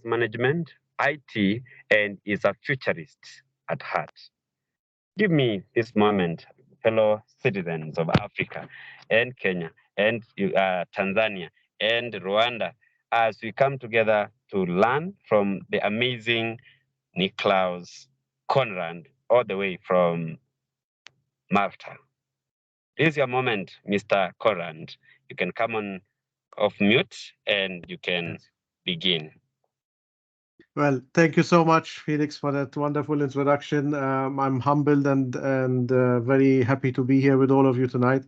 management, IT, and is a futurist at heart. Give me this moment, fellow citizens of Africa and Kenya and Tanzania and Rwanda, as we come together to learn from the amazing Niklaus Conrad, all the way from Malta. This is your moment, Mr. Conrad. You can come on off mute and you can begin. Well, thank you so much, Felix, for that wonderful introduction. I'm humbled and very happy to be here with all of you tonight.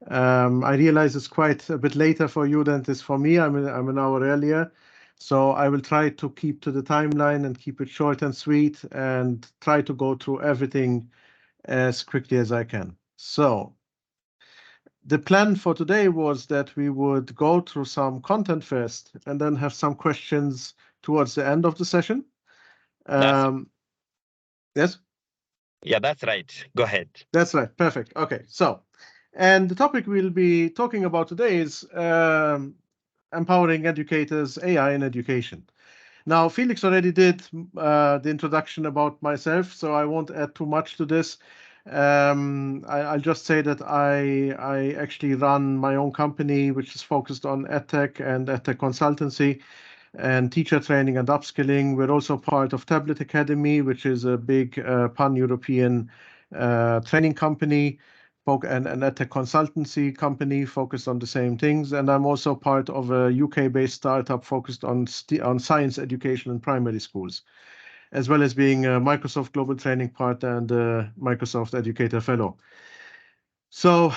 I realize it's quite a bit later for you than it is for me. I'm an hour earlier, so I will try to keep to the timeline and keep it short and sweet and try to go through everything as quickly as I can. So the plan for today was that we would go through some content first and then have some questions towards the end of the session. Yes? Yeah, that's right. Go ahead. That's right. Perfect. Okay. So, and the topic we'll be talking about today is empowering educators, AI in education. Now, Felix already did the introduction about myself, so I won't add too much to this. I'll just say that I actually run my own company, which is focused on edtech and edtech consultancy and teacher training and upskilling. We're also part of Tablet Academy, which is a big pan-European training company and edtech consultancy company focused on the same things. And I'm also part of a UK-based startup focused on science education in primary schools, as well as being a Microsoft Global Training Partner and a Microsoft Educator Fellow. So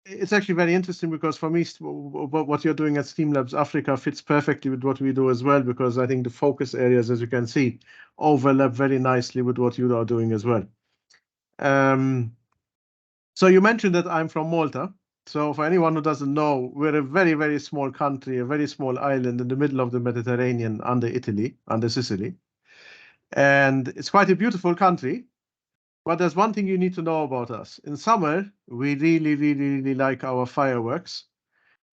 it's actually very interesting because for me, what you're doing at STEAM Labs Africa fits perfectly with what we do as well, because I think the focus areas, as you can see, overlap very nicely with what you are doing as well. So you mentioned that I'm from Malta. So for anyone who doesn't know, we're a very, very small country, a very small island in the middle of the Mediterranean under Italy, under Sicily. And it's quite a beautiful country. But there's one thing you need to know about us. In summer, we really, really, really like our fireworks.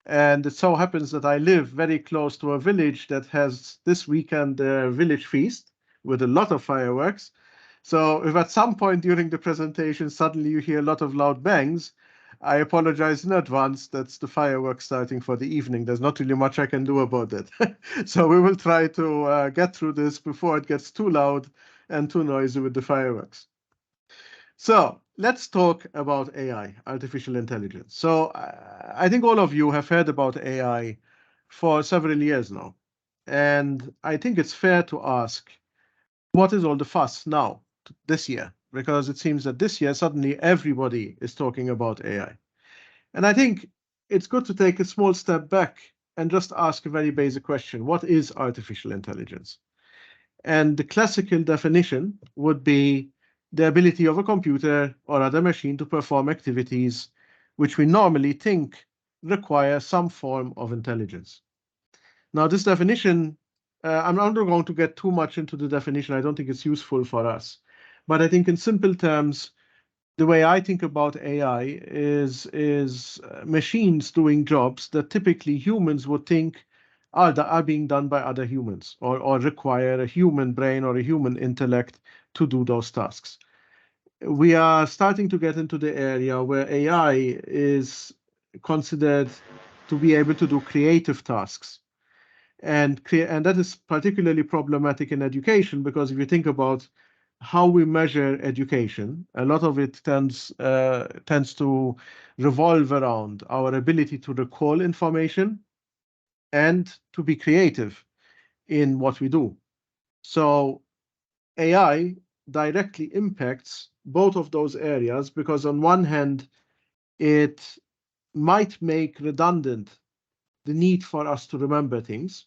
And it so happens that I live very close to a village that has this weekend a village feast with a lot of fireworks. So if at some point during the presentation suddenly you hear a lot of loud bangs, I apologize in advance. That's the fireworks starting for the evening. There's not really much I can do about that. So we will try to get through this before it gets too loud and too noisy with the fireworks. So let's talk about AI, artificial intelligence. So I think all of you have heard about AI for several years now. And I think it's fair to ask, what is all the fuss now, this year? Because it seems that this year, suddenly everybody is talking about AI. And I think it's good to take a small step back and just ask a very basic question. What is artificial intelligence? And the classical definition would be the ability of a computer or other machine to perform activities which we normally think require some form of intelligence. Now, this definition, I'm not going to get too much into the definition. I don't think it's useful for us. But I think in simple terms, the way I think about AI is machines doing jobs that typically humans would think are being done by other humans or require a human brain or a human intellect to do those tasks. We are starting to get into the area where AI is considered to be able to do creative tasks. And that is particularly problematic in education, because if you think about how we measure education, a lot of it tends to revolve around our ability to recall information and to be creative in what we do. So AI directly impacts both of those areas, because on one hand, it might make redundant the need for us to remember things.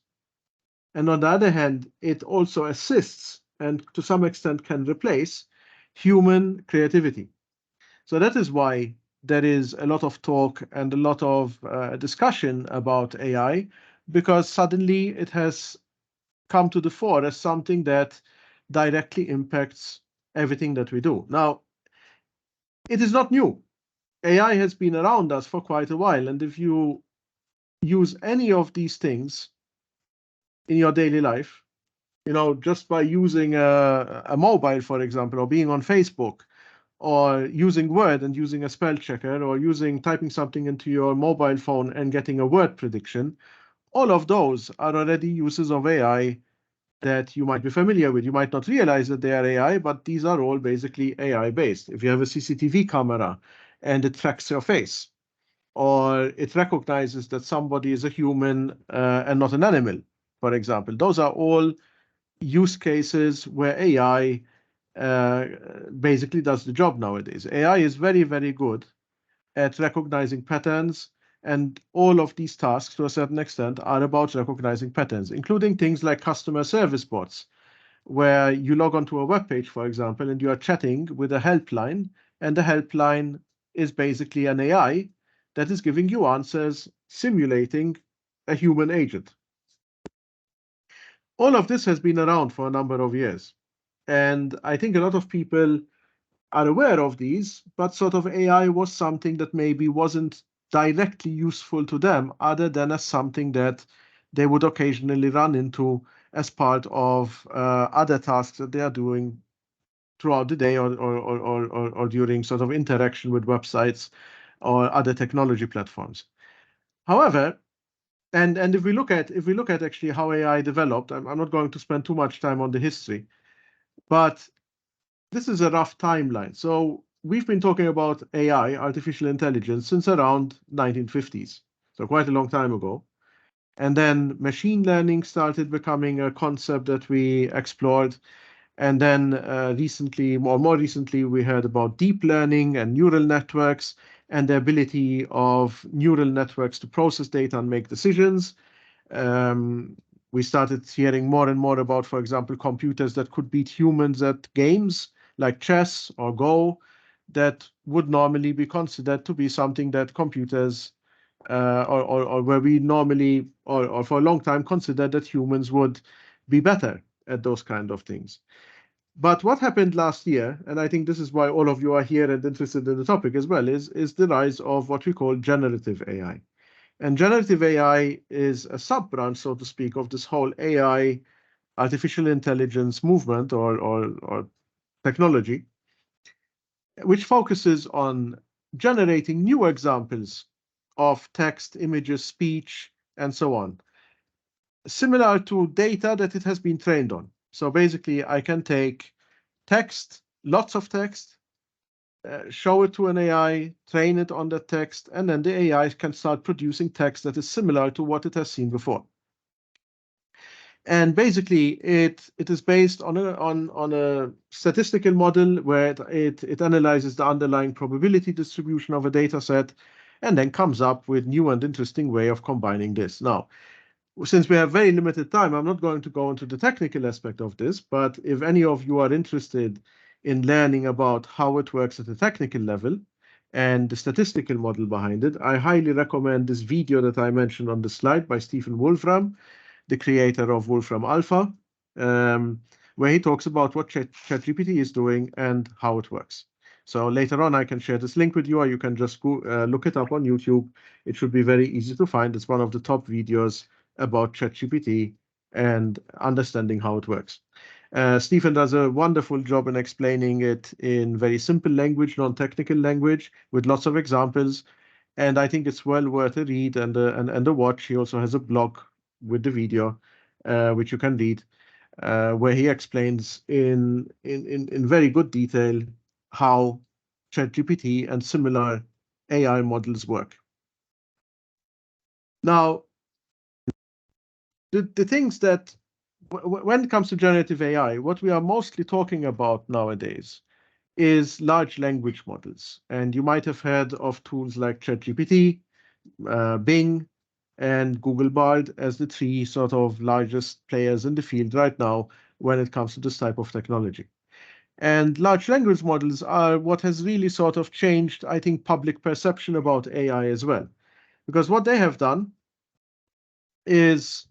And on the other hand, it also assists and to some extent can replace human creativity. So that is why there is a lot of talk and a lot of discussion about AI, because suddenly it has come to the fore as something that directly impacts everything that we do. Now, it is not new. AI has been around us for quite a while. And if you use any of these things in your daily life, just by using a mobile, for example, or being on Facebook, or using Word and using a spell checker, or typing something into your mobile phone and getting a word prediction, all of those are already uses of AI that you might be familiar with. You might not realize that they are AI, but these are all basically AI based. If you have a CCTV camera and it tracks your face, or it recognizes that somebody is a human and not an animal, for example, those are all use cases where AI basically does the job nowadays. AI is very, very good at recognizing patterns, and all of these tasks, to a certain extent, are about recognizing patterns, including things like customer service bots, where you log onto a web page, for example, and you are chatting with a helpline, and the helpline is basically an AI that is giving you answers, simulating a human agent. All of this has been around for a number of years. And I think a lot of people are aware of these, but sort of AI was something that maybe wasn't directly useful to them, other than as something that they would occasionally run into as part of other tasks that they are doing throughout the day, or during sort of interaction with websites or other technology platforms. However, and if we look at actually how AI developed, I'm not going to spend too much time on the history, but this is a rough timeline. So we've been talking about AI, artificial intelligence, since around 1950s, so quite a long time ago. And then machine learning started becoming a concept that we explored. And then more recently, we heard about deep learning and neural networks and the ability of neural networks to process data and make decisions. We started hearing more and more about, for example, computers that could beat humans at games like chess or Go, that would normally be considered to be something that computers, or where we normally, or for a long time, considered that humans would be better at those kind of things. But what happened last year, and I think this is why all of you are here and interested in the topic as well, is the rise of what we call generative AI. And generative AI is a sub-branch, so to speak, of this whole AI, artificial intelligence movement or technology, which focuses on generating new examples of text, images, speech, and so on, similar to data that it has been trained on. So basically, I can take text, lots of text, show it to an AI, train it on that text, and then the AI can start producing text that is similar to what it has seen before. And basically, it is based on a statistical model where it analyzes the underlying probability distribution of a data set, and then comes up with new and interesting way of combining this. Now, since we have very limited time, I'm not going to go into the technical aspect of this, but if any of you are interested in learning about how it works at a technical level and the statistical model behind it, I highly recommend this video that I mentioned on the slide by Stephen Wolfram, the creator of Wolfram Alpha, where he talks about what ChatGPT is doing and how it works. So later on, I can share this link with you, or you can just go look it up on YouTube. It should be very easy to find. It's one of the top videos about ChatGPT and understanding how it works. Stephen does a wonderful job in explaining it in very simple language, non-technical language, with lots of examples. And I think it's well worth a read and a watch. He also has a blog with the video, which you can read, where he explains in very good detail how ChatGPT and similar AI models work. Now, the things that, when it comes to generative AI, what we are mostly talking about nowadays is large language models. And you might have heard of tools like ChatGPT, Bing, and Google Bard as the three sort of largest players in the field right now when it comes to this type of technology. And large language models are what has really sort of changed, I think, public perception about AI as well. Because what they have done is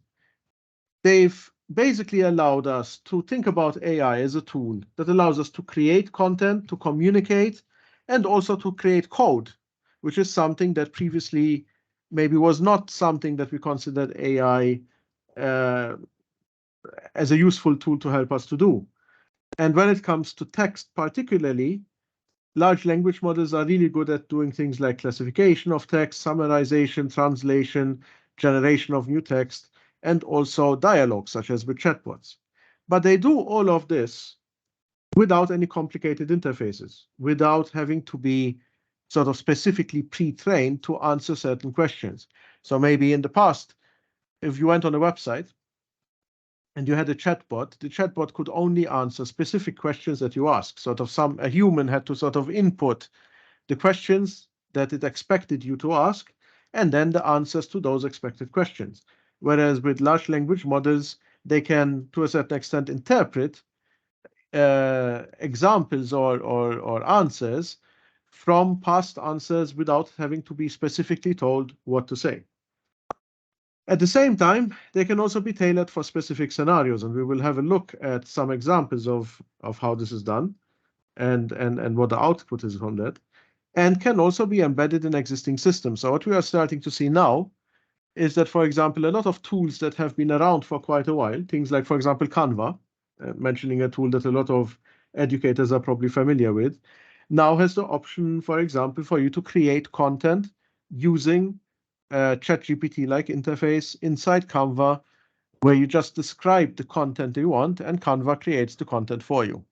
they've basically allowed us to think about AI as a tool that allows us to create content, to communicate, and also to create code, which is something that previously maybe was not something that we considered AI as a useful tool to help us to do. And when it comes to text particularly, large language models are really good at doing things like classification of text, summarization, translation, generation of new text, and also dialogue, such as with chatbots. But they do all of this without any complicated interfaces, without having to be sort of specifically pre-trained to answer certain questions. So maybe in the past, if you went on a website and you had a chatbot, the chatbot could only answer specific questions that you ask. A human had to sort of input the questions that it expected you to ask, and then the answers to those expected questions. Whereas with large language models, they can, to a certain extent, interpret examples or answers from past answers without having to be specifically told what to say. At the same time, they can also be tailored for specific scenarios, and we will have a look at some examples of how this is done and what the output is from that, and can also be embedded in existing systems. So what we are starting to see now is that, for example, a lot of tools that have been around for quite a while, things like, for example, Canva, mentioning a tool that a lot of educators are probably familiar with, now has the option, for example, for you to create content using a ChatGPT-like interface inside Canva, where you just describe the content you want, and Canva creates the content for you.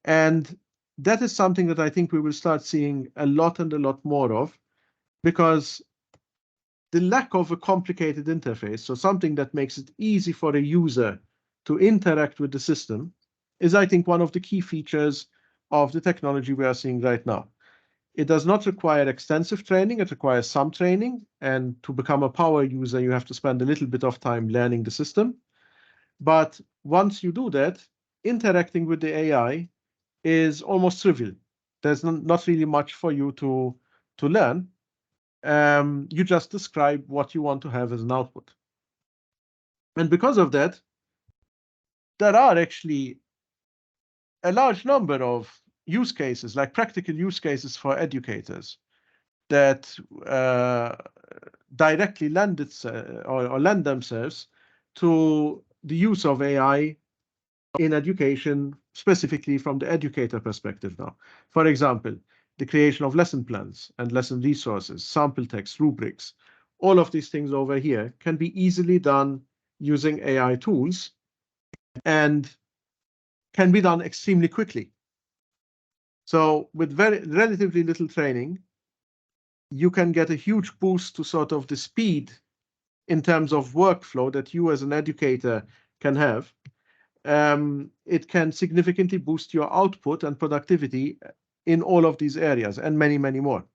And that is something that I think we will start seeing a lot and a lot more of, because the lack of a complicated interface, so something that makes it easy for a user to interact with the system, is, I think, one of the key features of the technology we are seeing right now. It does not require extensive training, it requires some training, and to become a power user, you have to spend a little bit of time learning the system. But once you do that, interacting with the AI is almost trivial. There's not really much for you to learn. You just describe what you want to have as an output. And because of that, there are actually a large number of use cases, like practical use cases for educators, that directly lend themselves to the use of AI in education, specifically from the educator perspective now. For example, the creation of lesson plans and lesson resources, sample text, rubrics, all of these things over here can be easily done using AI tools and can be done extremely quickly. So with relatively little training, you can get a huge boost to sort of the speed in terms of workflow that you as an educator can have. It can significantly boost your output and productivity in all of these areas and many, many more.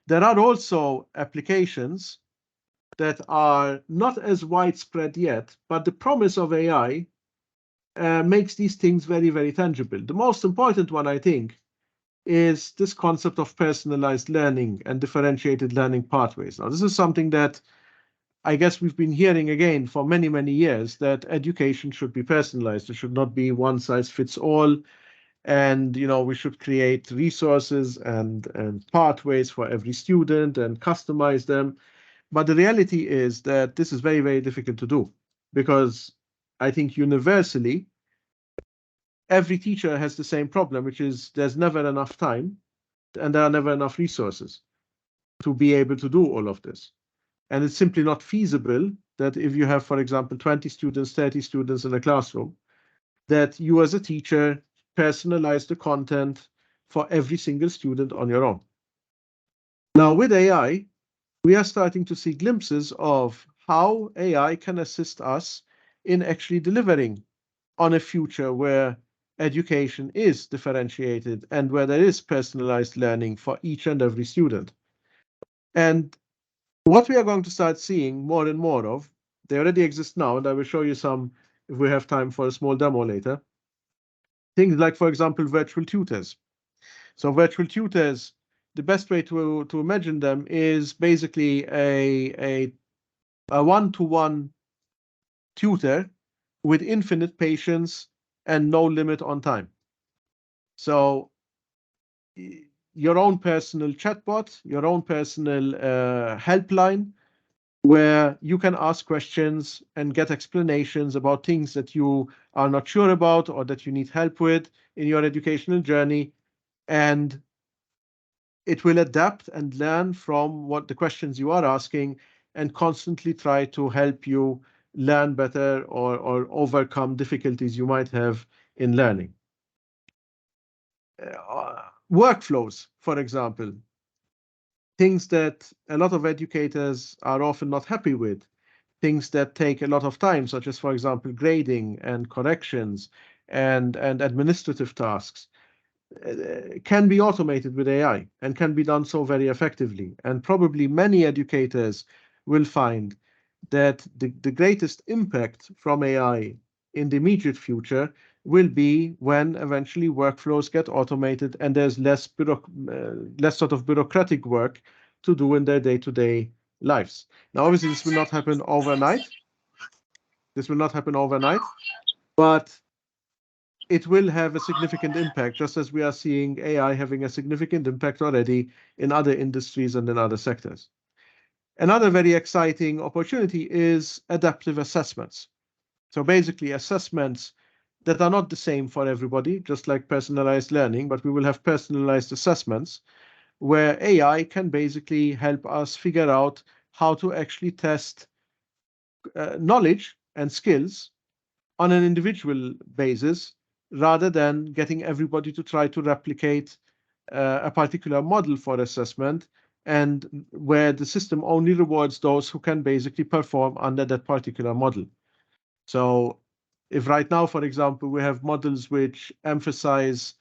There are also applications that are not as widespread yet, but the promise of AI makes these things very, very tangible. The most important one, I think, is this concept of personalized learning and differentiated learning pathways. Now, this is something that I guess we've been hearing again for many, many years, that education should be personalized. It should not be one size fits all. And, we should create resources and pathways for every student and customize them. But the reality is that this is very, very difficult to do, because I think universally, every teacher has the same problem, which is there's never enough time and there are never enough resources to be able to do all of this. And it's simply not feasible that if you have, for example, 20 students, 30 students in a classroom, that you as a teacher personalize the content for every single student on your own. Now, with AI, we are starting to see glimpses of how AI can assist us in actually delivering on a future where education is differentiated and where there is personalized learning for each and every student. And what we are going to start seeing more and more of, they already exist now, and I will show you some if we have time for a small demo later. Things like, for example, virtual tutors. So virtual tutors, the best way to imagine them is basically a one-to-one tutor with infinite patience and no limit on time. So your own personal chatbot, your own personal helpline, where you can ask questions and get explanations about things that you are not sure about or that you need help with in your educational journey. And it will adapt and learn from what the questions you are asking and constantly try to help you learn better or overcome difficulties you might have in learning. Workflows, for example, things that a lot of educators are often not happy with, things that take a lot of time, such as, for example, grading and corrections and administrative tasks, can be automated with AI and can be done so very effectively. And probably many educators will find that the greatest impact from AI in the immediate future will be when eventually workflows get automated and there's less sort of bureaucratic work to do in their day-to-day lives. Now, obviously, this will not happen overnight. This will not happen overnight, but it will have a significant impact, just as we are seeing AI having a significant impact already in other industries and in other sectors. Another very exciting opportunity is adaptive assessments. So basically assessments that are not the same for everybody, just like personalized learning, but we will have personalized assessments where AI can basically help us figure out how to actually test knowledge and skills on an individual basis rather than getting everybody to try to replicate a particular model for assessment, and where the system only rewards those who can basically perform under that particular model. So if right now, for example, we have models which emphasize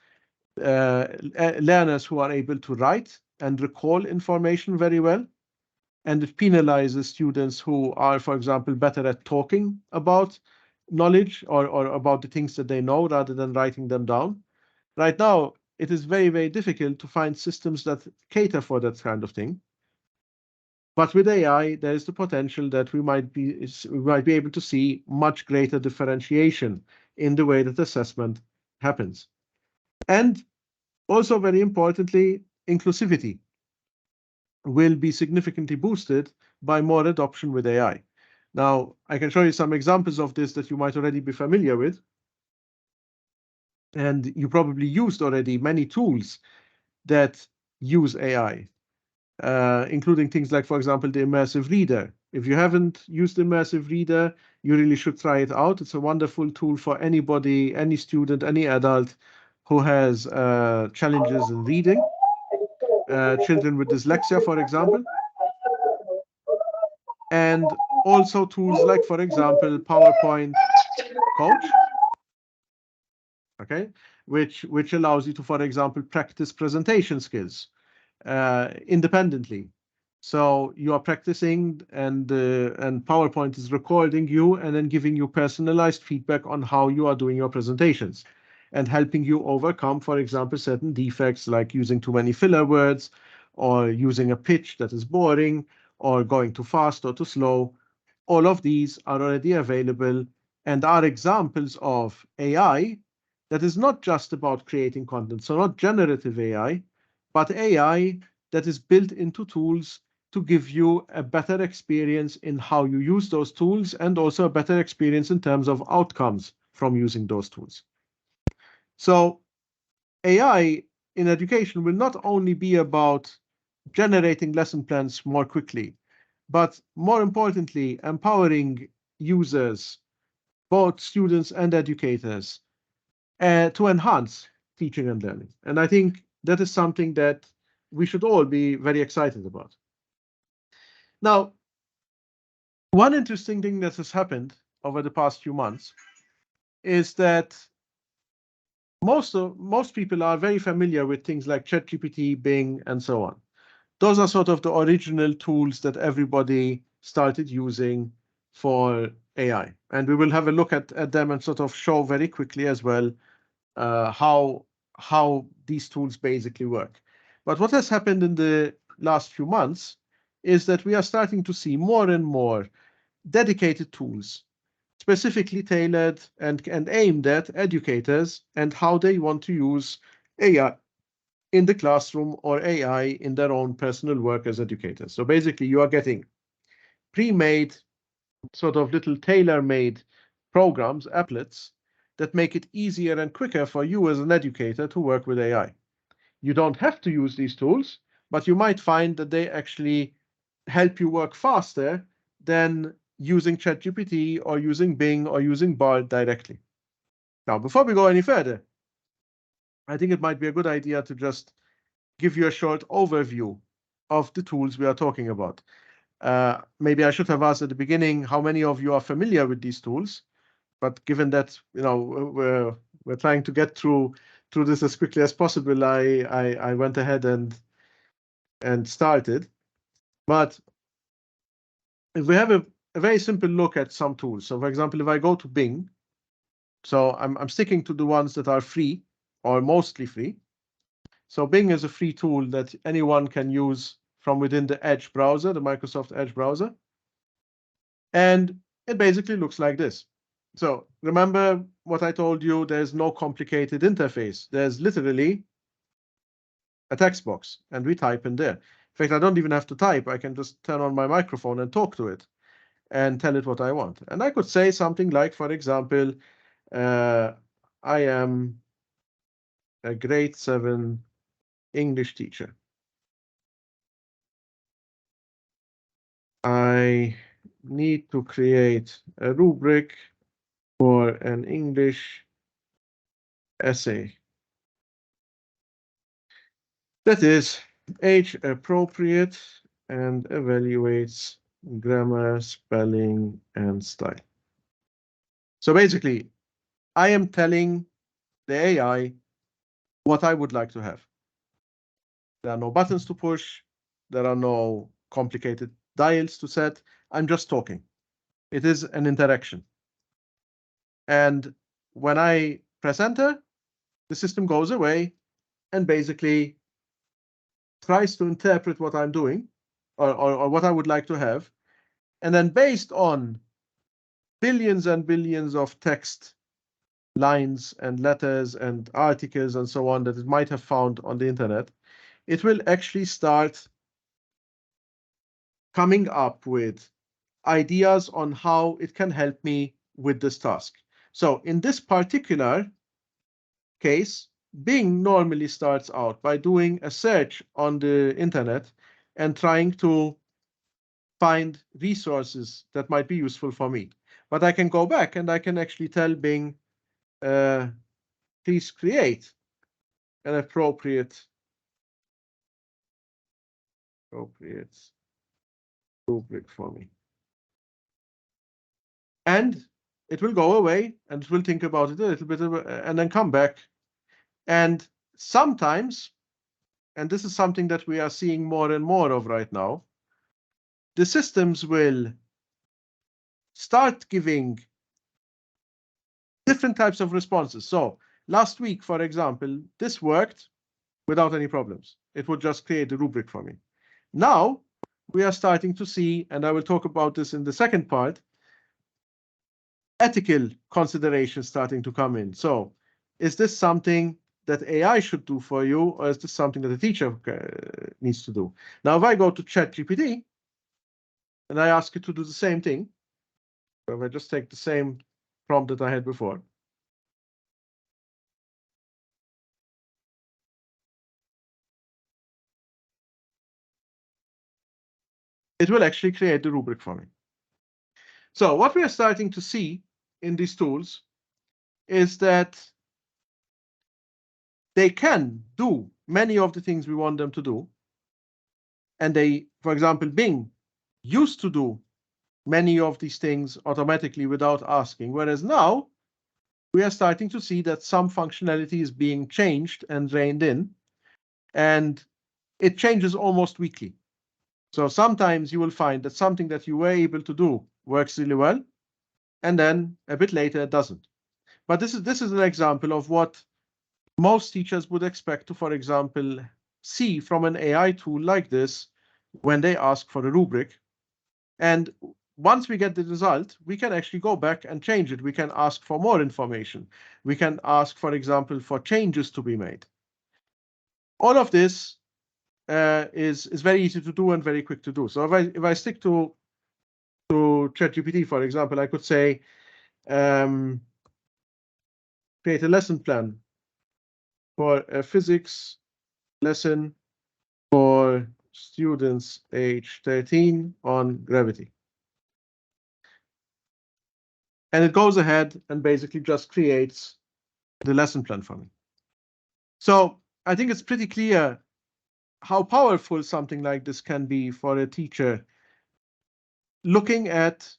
learners who are able to write and recall information very well, and it penalizes students who are, for example, better at talking about knowledge or about the things that they know rather than writing them down. Right now, it is very, very difficult to find systems that cater for that kind of thing. But with AI, there is the potential that we might be able to see much greater differentiation in the way that assessment happens. And also, very importantly, inclusivity will be significantly boosted by more adoption with AI. Now, I can show you some examples of this that you might already be familiar with. And you probably used already many tools that use AI, including things like, for example, the immersive reader. If you haven't used the immersive reader, you really should try it out. It's a wonderful tool for anybody, any student, any adult who has challenges in reading, children with dyslexia, for example. And also tools like, for example, PowerPoint Coach, okay, which allows you to, for example, practice presentation skills independently. So you are practicing, and PowerPoint is recording you and then giving you personalized feedback on how you are doing your presentations and helping you overcome, for example, certain defects like using too many filler words or using a pitch that is boring or going too fast or too slow. All of these are already available and are examples of AI that is not just about creating content, so not generative AI, but AI that is built into tools to give you a better experience in how you use those tools and also a better experience in terms of outcomes from using those tools. So AI in education will not only be about generating lesson plans more quickly, but more importantly, empowering users, both students and educators, to enhance teaching and learning. And I think that is something that we should all be very excited about. Now, one interesting thing that has happened over the past few months is that most people are very familiar with things like ChatGPT, Bing, and so on. Those are sort of the original tools that everybody started using for AI. And we will have a look at them and sort of show very quickly as well how these tools basically work. But what has happened in the last few months is that we are starting to see more and more dedicated tools, specifically tailored and aimed at educators and how they want to use AI in the classroom or AI in their own personal work as educators. So basically, you are getting pre-made, sort of little tailor-made programs, applets, that make it easier and quicker for you as an educator to work with AI. You don't have to use these tools, but you might find that they actually help you work faster than using ChatGPT or using Bing or using Bard directly. Now, before we go any further, I think it might be a good idea to just give you a short overview of the tools we are talking about. Maybe I should have asked at the beginning how many of you are familiar with these tools, but given that we're trying to get through this as quickly as possible, I went ahead and started. But if we have a very simple look at some tools, so for example, if I go to Bing, so I'm sticking to the ones that are free or mostly free. So Bing is a free tool that anyone can use from within the Edge browser, the Microsoft Edge browser. And it basically looks like this. So remember what I told you, there's no complicated interface. There's literally a text box, and we type in there. In fact, I don't even have to type. I can just turn on my microphone and talk to it and tell it what I want. And I could say something like, for example, I am a grade 7 English teacher. I need to create a rubric for an English essay that is age appropriate and evaluates grammar, spelling, and style. So basically, I am telling the AI what I would like to have. There are no buttons to push. There are no complicated dials to set. I'm just talking. It is an interaction. And when I press enter, the system goes away and basically tries to interpret what I'm doing or what I would like to have. And then based on billions and billions of text lines and letters and articles and so on that it might have found on the internet, it will actually start coming up with ideas on how it can help me with this task. So in this particular case, Bing normally starts out by doing a search on the internet and trying to find resources that might be useful for me. But I can go back and I can actually tell Bing, please create an appropriate rubric for me. And it will go away and it will think about it a little bit and then come back. And sometimes, and this is something that we are seeing more and more of right now, the systems will start giving different types of responses. So last week, for example, this worked without any problems. It would just create a rubric for me. Now we are starting to see, and I will talk about this in the second part, ethical considerations starting to come in. So is this something that AI should do for you, or is this something that a teacher needs to do? Now, if I go to ChatGPT and I ask it to do the same thing, so if I just take the same prompt that I had before, it will actually create the rubric for me. So what we are starting to see in these tools is that they can do many of the things we want them to do. And they, for example, Bing used to do many of these things automatically without asking, whereas now we are starting to see that some functionality is being changed and reined in, and it changes almost weekly. So sometimes you will find that something that you were able to do works really well, and then a bit later it doesn't. But this is an example of what most teachers would expect to, for example, see from an AI tool like this when they ask for a rubric. And once we get the result, we can actually go back and change it. We can ask for more information. We can ask, for example, for changes to be made. All of this is very easy to do and very quick to do. So if I stick to to ChatGPT, for example, I could say, create a lesson plan for a physics lesson for students age 13 on gravity. And it goes ahead and basically just creates the lesson plan for me. So I think it's pretty clear how powerful something like this can be for a teacher looking at,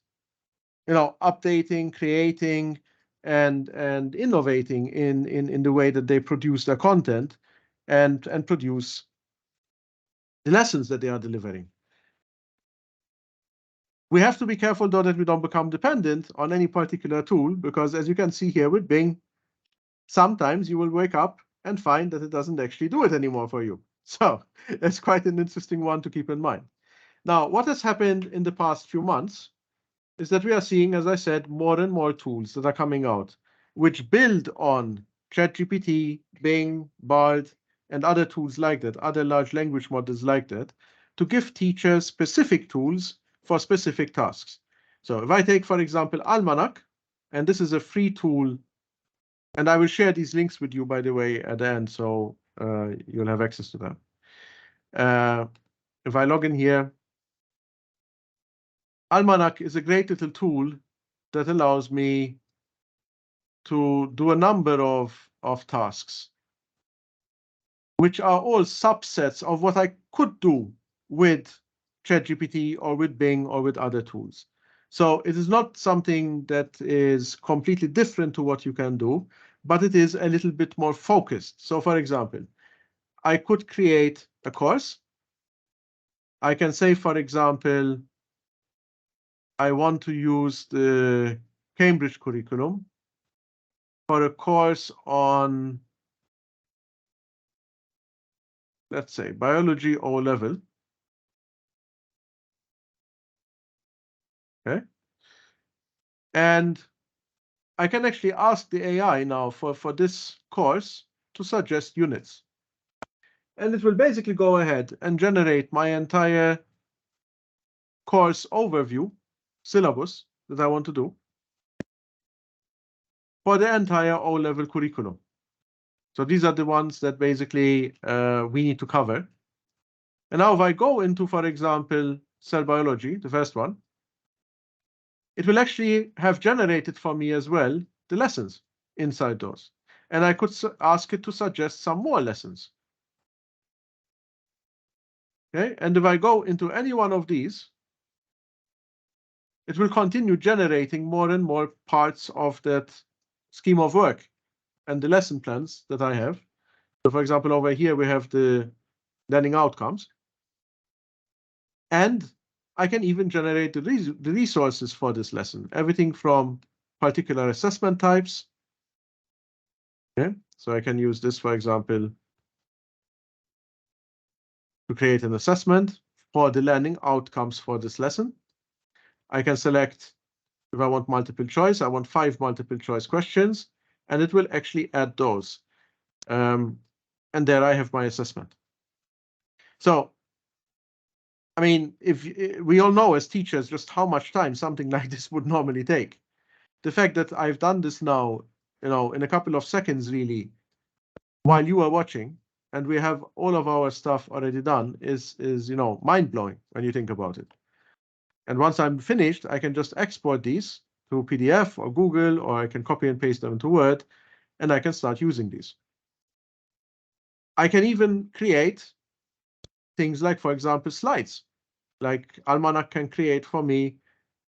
updating, creating, and innovating in the way that they produce their content and produce the lessons that they are delivering. We have to be careful, though, that we don't become dependent on any particular tool, because as you can see here with Bing, sometimes you will wake up and find that it doesn't actually do it anymore for you. So it's quite an interesting one to keep in mind. Now, what has happened in the past few months is that we are seeing, as I said, more and more tools that are coming out, which build on ChatGPT, Bing, Bard, and other tools like that, other large language models like that, to give teachers specific tools for specific tasks. So if I take, for example, Almanac, and this is a free tool, and I will share these links with you, by the way, at the end, so you'll have access to them. If I log in here, Almanac is a great little tool that allows me to do a number of tasks, which are all subsets of what I could do with ChatGPT or with Bing or with other tools. So it is not something that is completely different to what you can do, but it is a little bit more focused. So for example, I could create a course. I can say, for example, I want to use the Cambridge curriculum for a course on, let's say, biology O level. Okay. And I can actually ask the AI now for this course to suggest units. And it will basically go ahead and generate my entire course overview, syllabus that I want to do for the entire O-level curriculum. So these are the ones that basically we need to cover. And now if I go into, for example, cell biology, the first one, it will actually have generated for me as well the lessons inside those. And I could ask it to suggest some more lessons. Okay, and if I go into any one of these, it will continue generating more and more parts of that scheme of work and the lesson plans that I have. So for example, over here, we have the learning outcomes. And I can even generate the resources for this lesson, everything from particular assessment types. Okay, so I can use this, for example, to create an assessment for the learning outcomes for this lesson. I can select, if I want multiple choice, I want 5 multiple choice questions, and it will actually add those. And there I have my assessment. So, I mean, if we all know as teachers just how much time something like this would normally take. The fact that I've done this now, in a couple of seconds, really, while you are watching, and we have all of our stuff already done, is mind-blowing when you think about it. And once I'm finished, I can just export these to PDF or Google, or I can copy and paste them into Word, and I can start using these. I can even create things like, for example, slides. Like Almanac can create for me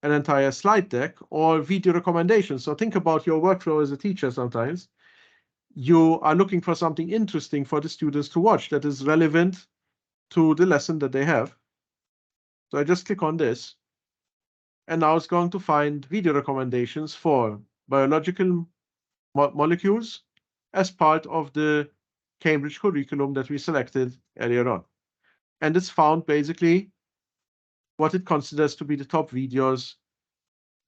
an entire slide deck or video recommendations. So think about your workflow as a teacher sometimes. You are looking for something interesting for the students to watch that is relevant to the lesson that they have. So I just click on this, and now it's going to find video recommendations for biological molecules as part of the Cambridge curriculum that we selected earlier on. And it's found basically what it considers to be the top videos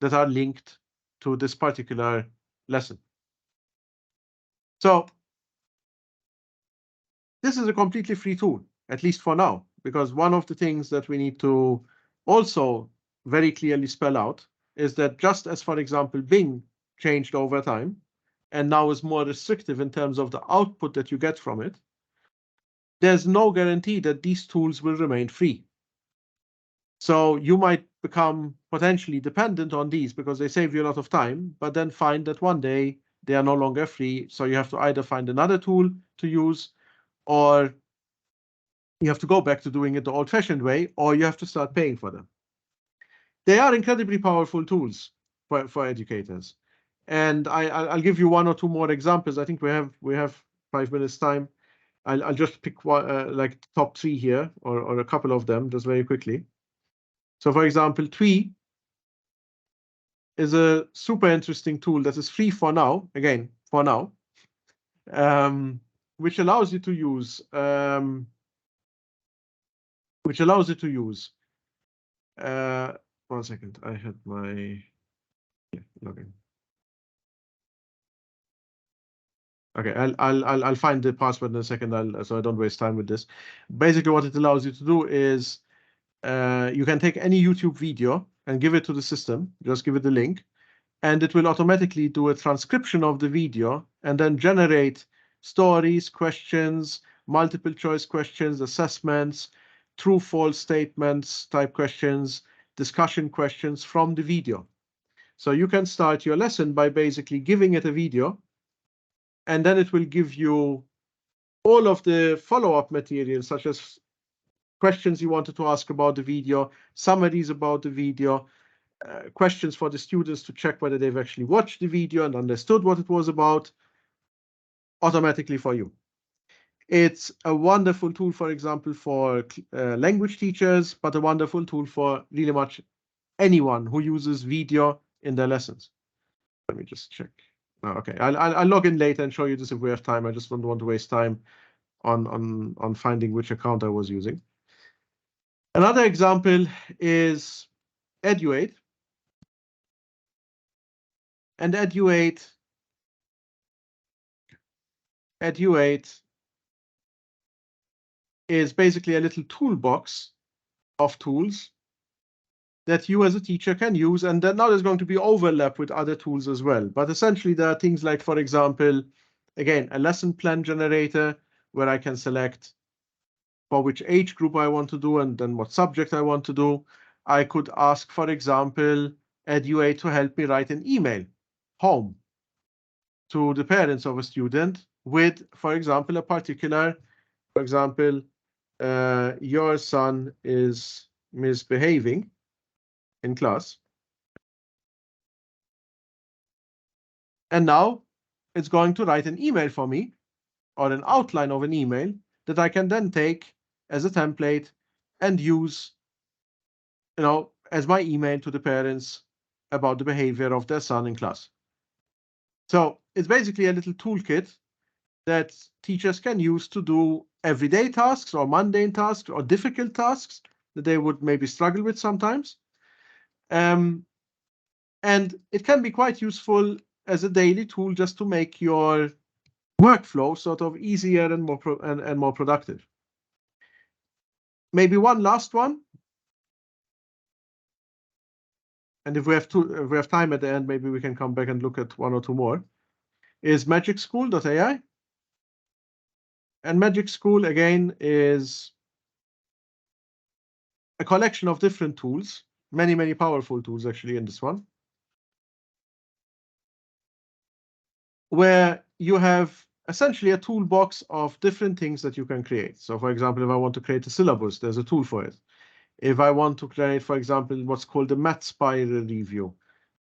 that are linked to this particular lesson. So this is a completely free tool, at least for now, because one of the things that we need to also very clearly spell out is that just as, for example, Bing changed over time and now is more restrictive in terms of the output that you get from it, there's no guarantee that these tools will remain free. So you might become potentially dependent on these because they save you a lot of time, but then find that one day they are no longer free. So you have to either find another tool to use, or you have to go back to doing it the old-fashioned way, or you have to start paying for them. They are incredibly powerful tools for educators. And I'll give you one or two more examples. I think we have 5 minutes time. I'll just pick one, like top 3 here, or a couple of them, just very quickly. So for example, Twee is a super interesting tool that is free for now, again, for now, which allows you to use, one second, I had my login. Okay, I'll find the password in a second, so I don't waste time with this. Basically, what it allows you to do is you can take any YouTube video and give it to the system, just give it the link, and it will automatically do a transcription of the video and then generate stories, questions, multiple choice questions, assessments, true, false statements type questions, discussion questions from the video. So you can start your lesson by basically giving it a video, and then it will give you all of the follow-up material, such as questions you wanted to ask about the video, summaries about the video, questions for the students to check whether they've actually watched the video and understood what it was about, automatically for you. It's a wonderful tool, for example, for language teachers, but a wonderful tool for really much anyone who uses video in their lessons. Let me just check. Oh, okay, I'll log in later and show you this if we have time. I just don't want to waste time on finding which account I was using. Another example is Edu8. And Edu8 is basically a little toolbox of tools that you as a teacher can use, and then now there's going to be overlap with other tools as well. But essentially there are things like, for example, again, a lesson plan generator where I can select for which age group I want to do and then what subject I want to do. I could ask, for example, Edu8 to help me write an email home to the parents of a student with, for example, a particular, for example, your son is misbehaving in class. And now it's going to write an email for me, or an outline of an email that I can then take as a template and use, as my email to the parents about the behavior of their son in class. So it's basically a little toolkit that teachers can use to do everyday tasks or mundane tasks or difficult tasks that they would maybe struggle with sometimes. And it can be quite useful as a daily tool just to make your workflow sort of easier and more productive. Maybe one last one. And if we have time at the end, maybe we can come back and look at one or two more, is magicschool.ai. And Magic School, again, is a collection of different tools, many, many powerful tools, actually, in this one, where you have essentially a toolbox of different things that you can create. So, for example, if I want to create a syllabus, there's a tool for it. If I want to create, for example, what's called a math spiral review,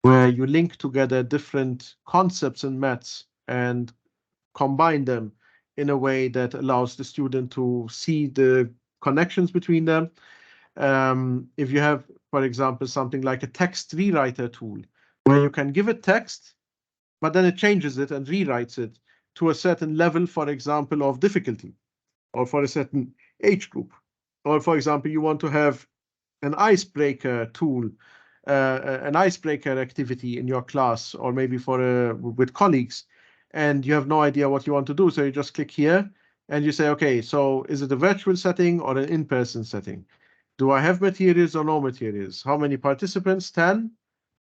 where you link together different concepts in maths and combine them in a way that allows the student to see the connections between them. If you have, for example, something like a text rewriter tool, where you can give it text, but then it changes it and rewrites it to a certain level, for example, of difficulty, or for a certain age group. Or, for example, you want to have an icebreaker tool, an icebreaker activity in your class, or maybe with colleagues, and you have no idea what you want to do. So you just click here and you say, okay, so is it a virtual setting or an in-person setting? Do I have materials or no materials? How many participants? 10.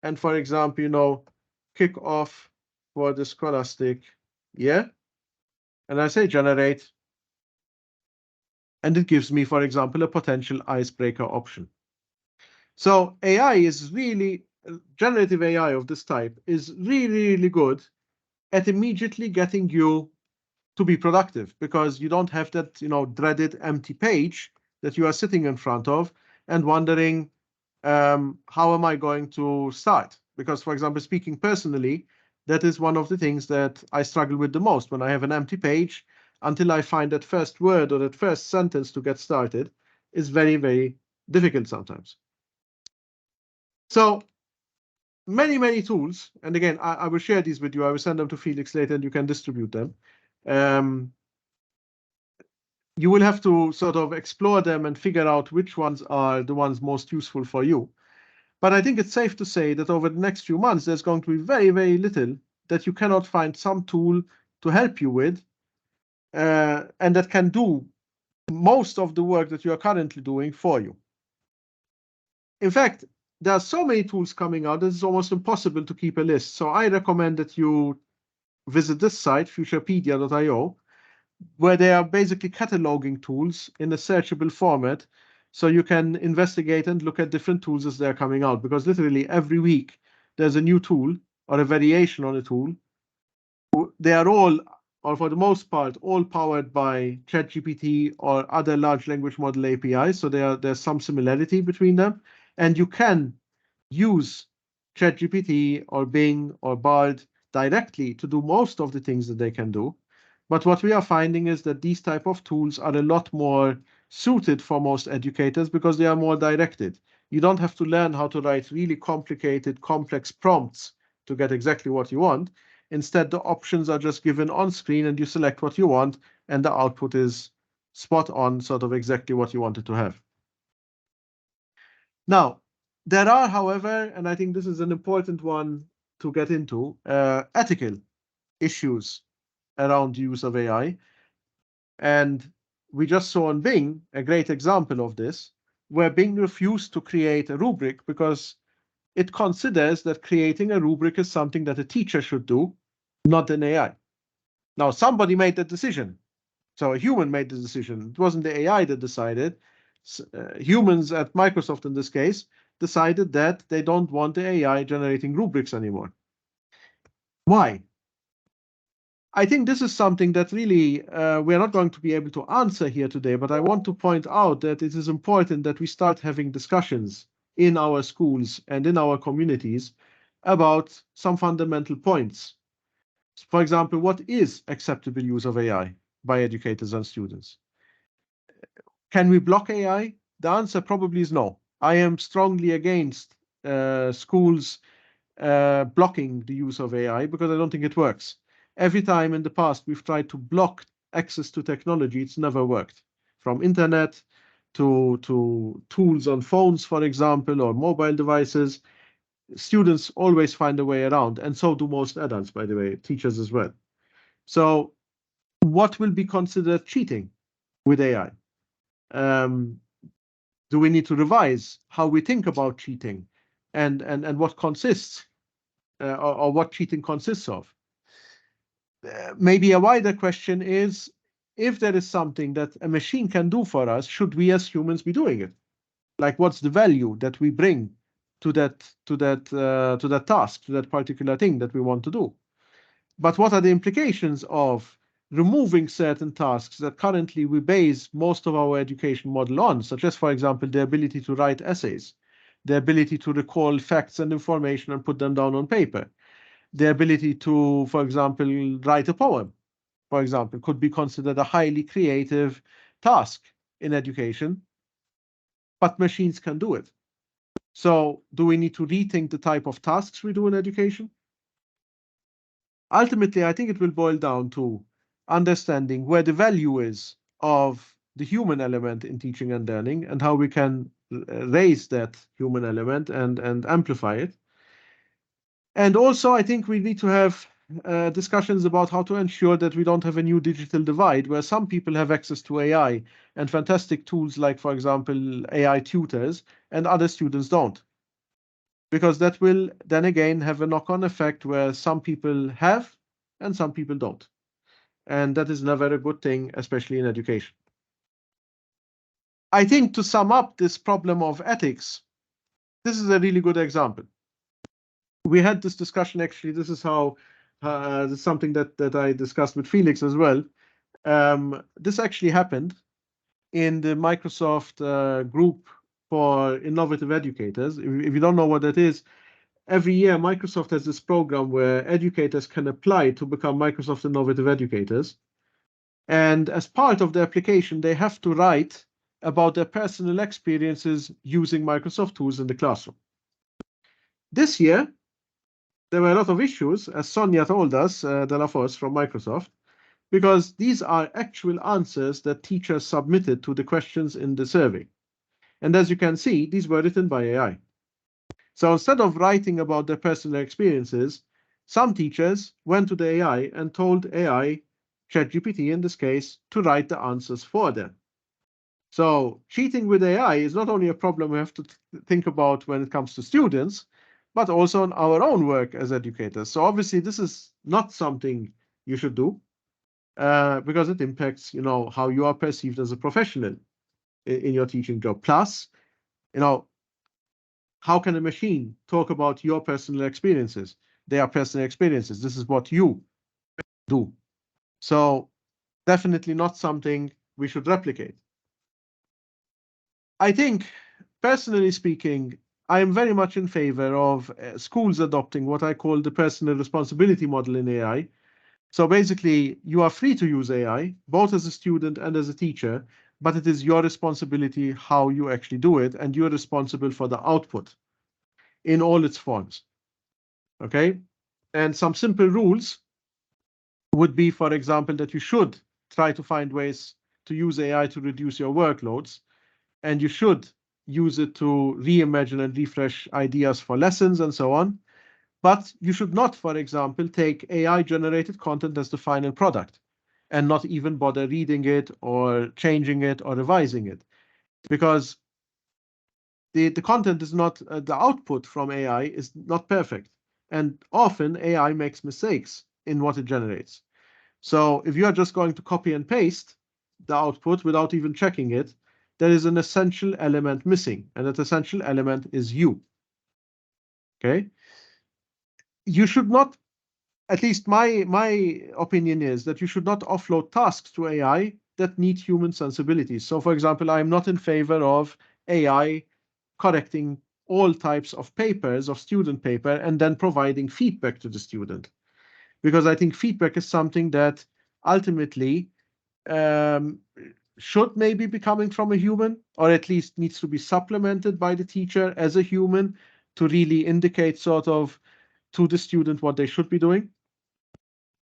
And for example, kick off for the scholastic year. And I say generate. And it gives me, for example, a potential icebreaker option. So AI is really, generative AI of this type is really, really good at immediately getting you to be productive, because you don't have that, dreaded empty page that you are sitting in front of and wondering, how am I going to start? Because, for example, speaking personally, that is one of the things that I struggle with the most. When I have an empty page, until I find that first word or that first sentence to get started, is very, very difficult sometimes. So many, many tools. And again, I will share these with you. I will send them to Felix later and you can distribute them. You will have to sort of explore them and figure out which ones are the ones most useful for you. But I think it's safe to say that over the next few months, there's going to be very, very little that you cannot find some tool to help you with, and that can do most of the work that you are currently doing for you. In fact, there are so many tools coming out that it's almost impossible to keep a list. So I recommend that you visit this site, futurepedia.io, where they are basically cataloging tools in a searchable format. So you can investigate and look at different tools as they're coming out, because literally every week there's a new tool or a variation on a tool. They are all, or for the most part, all powered by ChatGPT or other large language model APIs. So there's some similarity between them. And you can use ChatGPT or Bing or Bard directly to do most of the things that they can do. But what we are finding is that these type of tools are a lot more suited for most educators because they are more directed. You don't have to learn how to write really complicated, complex prompts to get exactly what you want. Instead, the options are just given on screen and you select what you want, and the output is spot on, sort of exactly what you wanted to have. Now, there are, however, and I think this is an important one to get into, ethical issues around the use of AI. And we just saw on Bing a great example of this, where Bing refused to create a rubric because it considers that creating a rubric is something that a teacher should do, not an AI. Now, somebody made the decision. So a human made the decision. It wasn't the AI that decided. Humans at Microsoft, in this case, decided that they don't want the AI generating rubrics anymore. Why? I think this is something that really we're not going to be able to answer here today, but I want to point out that it is important that we start having discussions in our schools and in our communities about some fundamental points. For example, what is acceptable use of AI by educators and students? Can we block AI? The answer probably is no. I am strongly against schools blocking the use of AI because I don't think it works. Every time in the past we've tried to block access to technology, it's never worked. From internet to tools on phones, for example, or mobile devices, students always find a way around, and so do most adults, by the way, teachers as well. So what will be considered cheating with AI? Do we need to revise how we think about cheating and what consists or what cheating consists of? Maybe a wider question is, if there is something that a machine can do for us, should we as humans be doing it? Like, what's the value that we bring to that task, to that particular thing that we want to do? But what are the implications of removing certain tasks that currently we base most of our education model on, such as, for example, the ability to write essays, the ability to recall facts and information and put them down on paper, the ability to, for example, write a poem, for example, could be considered a highly creative task in education, but machines can do it. So do we need to rethink the type of tasks we do in education? Ultimately, I think it will boil down to understanding where the value is of the human element in teaching and learning and how we can raise that human element and amplify it. And also, I think we need to have discussions about how to ensure that we don't have a new digital divide where some people have access to AI and fantastic tools like, for example, AI tutors, and other students don't. Because that will then again have a knock-on effect where some people have and some people don't. And that is never a good thing, especially in education. I think to sum up this problem of ethics, this is a really good example. We had this discussion, actually, this is how, this is something that I discussed with Felix as well. This actually happened in the Microsoft group for innovative educators. If you don't know what that is, every year Microsoft has this program where educators can apply to become Microsoft innovative educators. And as part of the application, they have to write about their personal experiences using Microsoft tools in the classroom. This year, there were a lot of issues, as Sonia told us, Delafos from Microsoft, because these are actual answers that teachers submitted to the questions in the survey. And as you can see, these were written by AI. So instead of writing about their personal experiences, some teachers went to the AI and told AI, ChatGPT in this case, to write the answers for them. So cheating with AI is not only a problem we have to think about when it comes to students, but also in our own work as educators. So obviously this is not something you should do because it impacts, how you are perceived as a professional in your teaching job. Plus, how can a machine talk about your personal experiences? They are personal experiences. This is what you do. So definitely not something we should replicate. I think, personally speaking, I am very much in favor of schools adopting what I call the personal responsibility model in AI. So basically, you are free to use AI, both as a student and as a teacher, but it is your responsibility how you actually do it, and you're responsible for the output in all its forms. Okay? And some simple rules would be, for example, that you should try to find ways to use AI to reduce your workloads, and you should use it to reimagine and refresh ideas for lessons and so on. But you should not, for example, take AI-generated content as the final product and not even bother reading it or changing it or revising it. Because the content is not, the output from AI is not perfect. And often AI makes mistakes in what it generates. So if you are just going to copy and paste the output without even checking it, there is an essential element missing, and that essential element is you. Okay? You should not, at least my opinion is that you should not offload tasks to AI that need human sensibilities. So for example, I'm not in favor of AI correcting all types of papers, of student paper, and then providing feedback to the student. Because I think feedback is something that ultimately should maybe be coming from a human, or at least needs to be supplemented by the teacher as a human to really indicate sort of to the student what they should be doing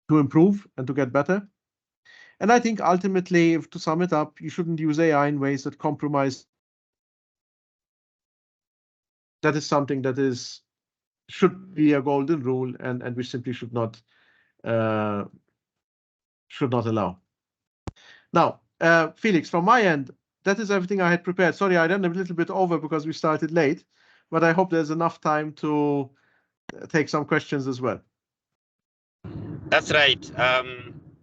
to improve and to get better. And I think ultimately, if to sum it up, you shouldn't use AI in ways that compromise. That is something that should be a golden rule, and we simply should not allow. Now, Felix, from my end, that is everything I had prepared. Sorry, I ran a little bit over because we started late, but I hope there's enough time to take some questions as well. That's right.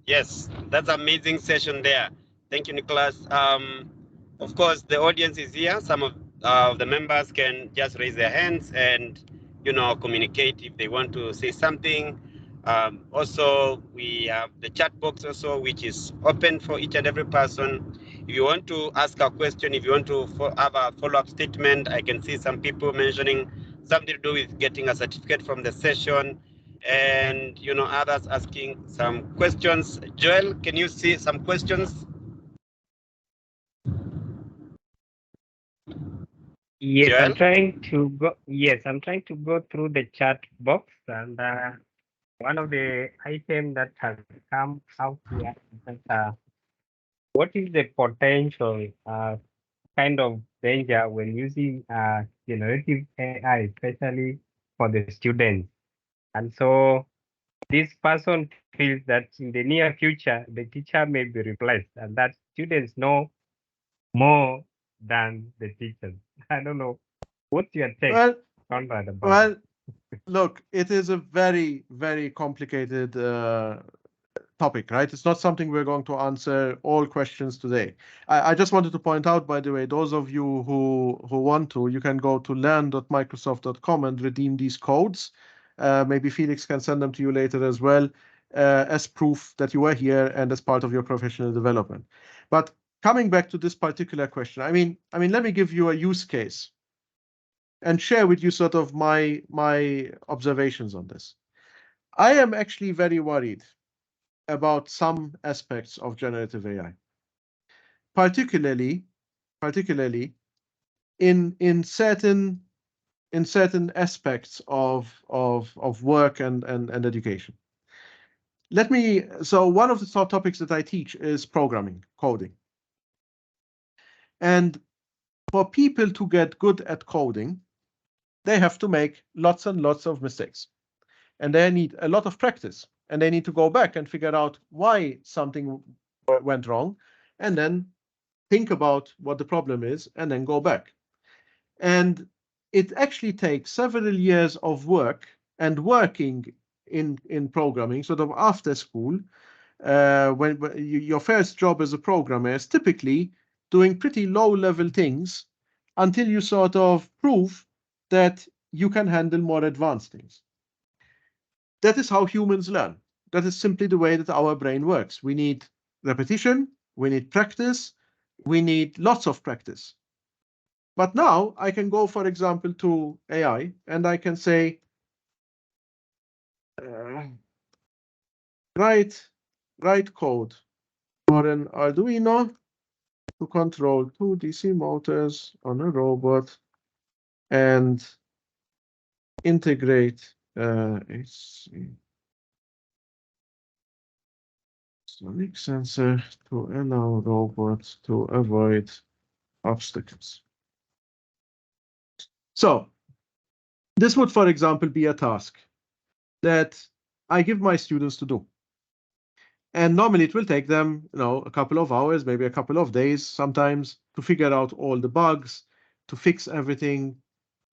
Yes, that's an amazing session there. Thank you, Nicholas. Of course, the audience is here. Some of the members can just raise their hands and, communicate if they want to say something. Also, we have the chat box also, which is open for each and every person. If you want to ask a question, if you want to have a follow-up statement, I can see some people mentioning something to do with getting a certificate from the session, and others asking some questions. Joel, can you see some questions? Yes, Joel? I'm trying to go. Yes, I'm trying to go through the chat box, and one of the items that has come out here is that what is the potential kind of danger when using generative AI, especially for the students? And so this person feels that in the near future, the teacher may be replaced and that students know more than the teachers. I don't know. What's your take, Well, Conrad, about well, look, it is a very, very complicated topic, right? It's not something we're going to answer all questions today. I just wanted to point out, by the way, those of you who want to, you can go to learn.microsoft.com and redeem these codes. Maybe Felix can send them to you later as well, as proof that you were here and as part of your professional development. But coming back to this particular question, I mean, let me give you a use case and share with you sort of my observations on this. I am actually very worried about some aspects of generative AI, particularly in certain aspects of work and education. So one of the top topics that I teach is programming, coding. And for people to get good at coding, they have to make lots and lots of mistakes. And they need a lot of practice. And they need to go back and figure out why something went wrong, and then think about what the problem is, and then go back. And it actually takes several years of work and working in programming, sort of after school. When your first job as a programmer is typically doing pretty low-level things until you sort of prove that you can handle more advanced things. That is how humans learn. That is simply the way that our brain works. We need repetition, we need practice, we need lots of practice. But now I can go, for example, to AI and I can say, write code for an Arduino to control 2 DC motors on a robot and integrate a sonic sensor to allow robots to avoid obstacles. So this would, for example, be a task that I give my students to do. And normally it will take them, a couple of hours, maybe a couple of days sometimes, to figure out all the bugs, to fix everything,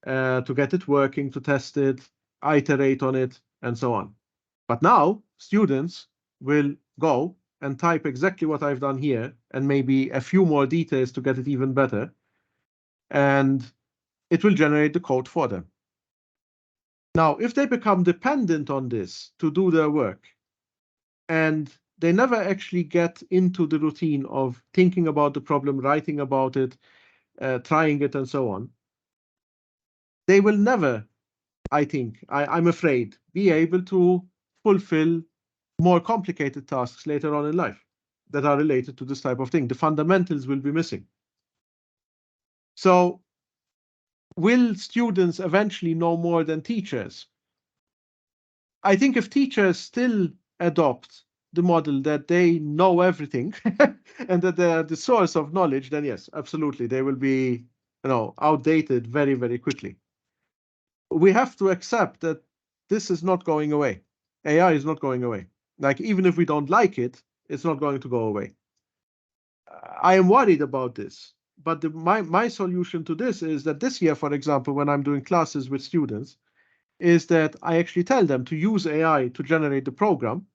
to get it working, to test it, iterate on it, and so on. But now students will go and type exactly what I've done here and maybe a few more details to get it even better. And it will generate the code for them. Now, if they become dependent on this to do their work, and they never actually get into the routine of thinking about the problem, writing about it, trying it, and so on, they will never, I think, I'm afraid, be able to fulfill more complicated tasks later on in life that are related to this type of thing. The fundamentals will be missing. So will students eventually know more than teachers? I think if teachers still adopt the model that they know everything and that they're the source of knowledge, then yes, absolutely, they will be, outdated very, very quickly. We have to accept that this is not going away. AI is not going away. Like, even if we don't like it, it's not going to go away. I am worried about this, but my solution to this is that this year, for example, when I'm doing classes with students, is that I actually tell them to use AI to generate the program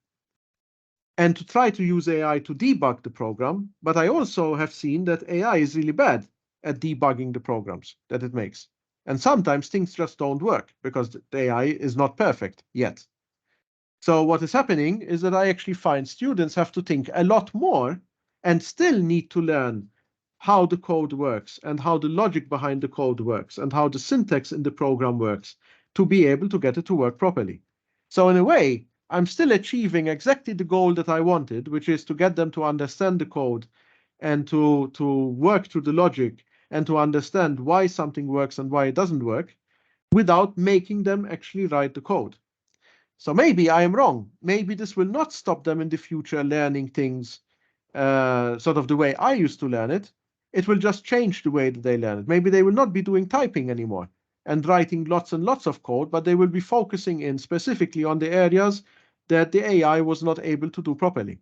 and to try to use AI to debug the program. But I also have seen that AI is really bad at debugging the programs that it makes. And sometimes things just don't work because the AI is not perfect yet. So what is happening is that I actually find students have to think a lot more and still need to learn how the code works and how the logic behind the code works and how the syntax in the program works to be able to get it to work properly. So in a way, I'm still achieving exactly the goal that I wanted, which is to get them to understand the code and to work through the logic and to understand why something works and why it doesn't work without making them actually write the code. So maybe I am wrong. Maybe this will not stop them in the future learning things sort of the way I used to learn it. It will just change the way that they learn it. Maybe they will not be doing typing anymore and writing lots and lots of code, but they will be focusing in specifically on the areas that the AI was not able to do properly.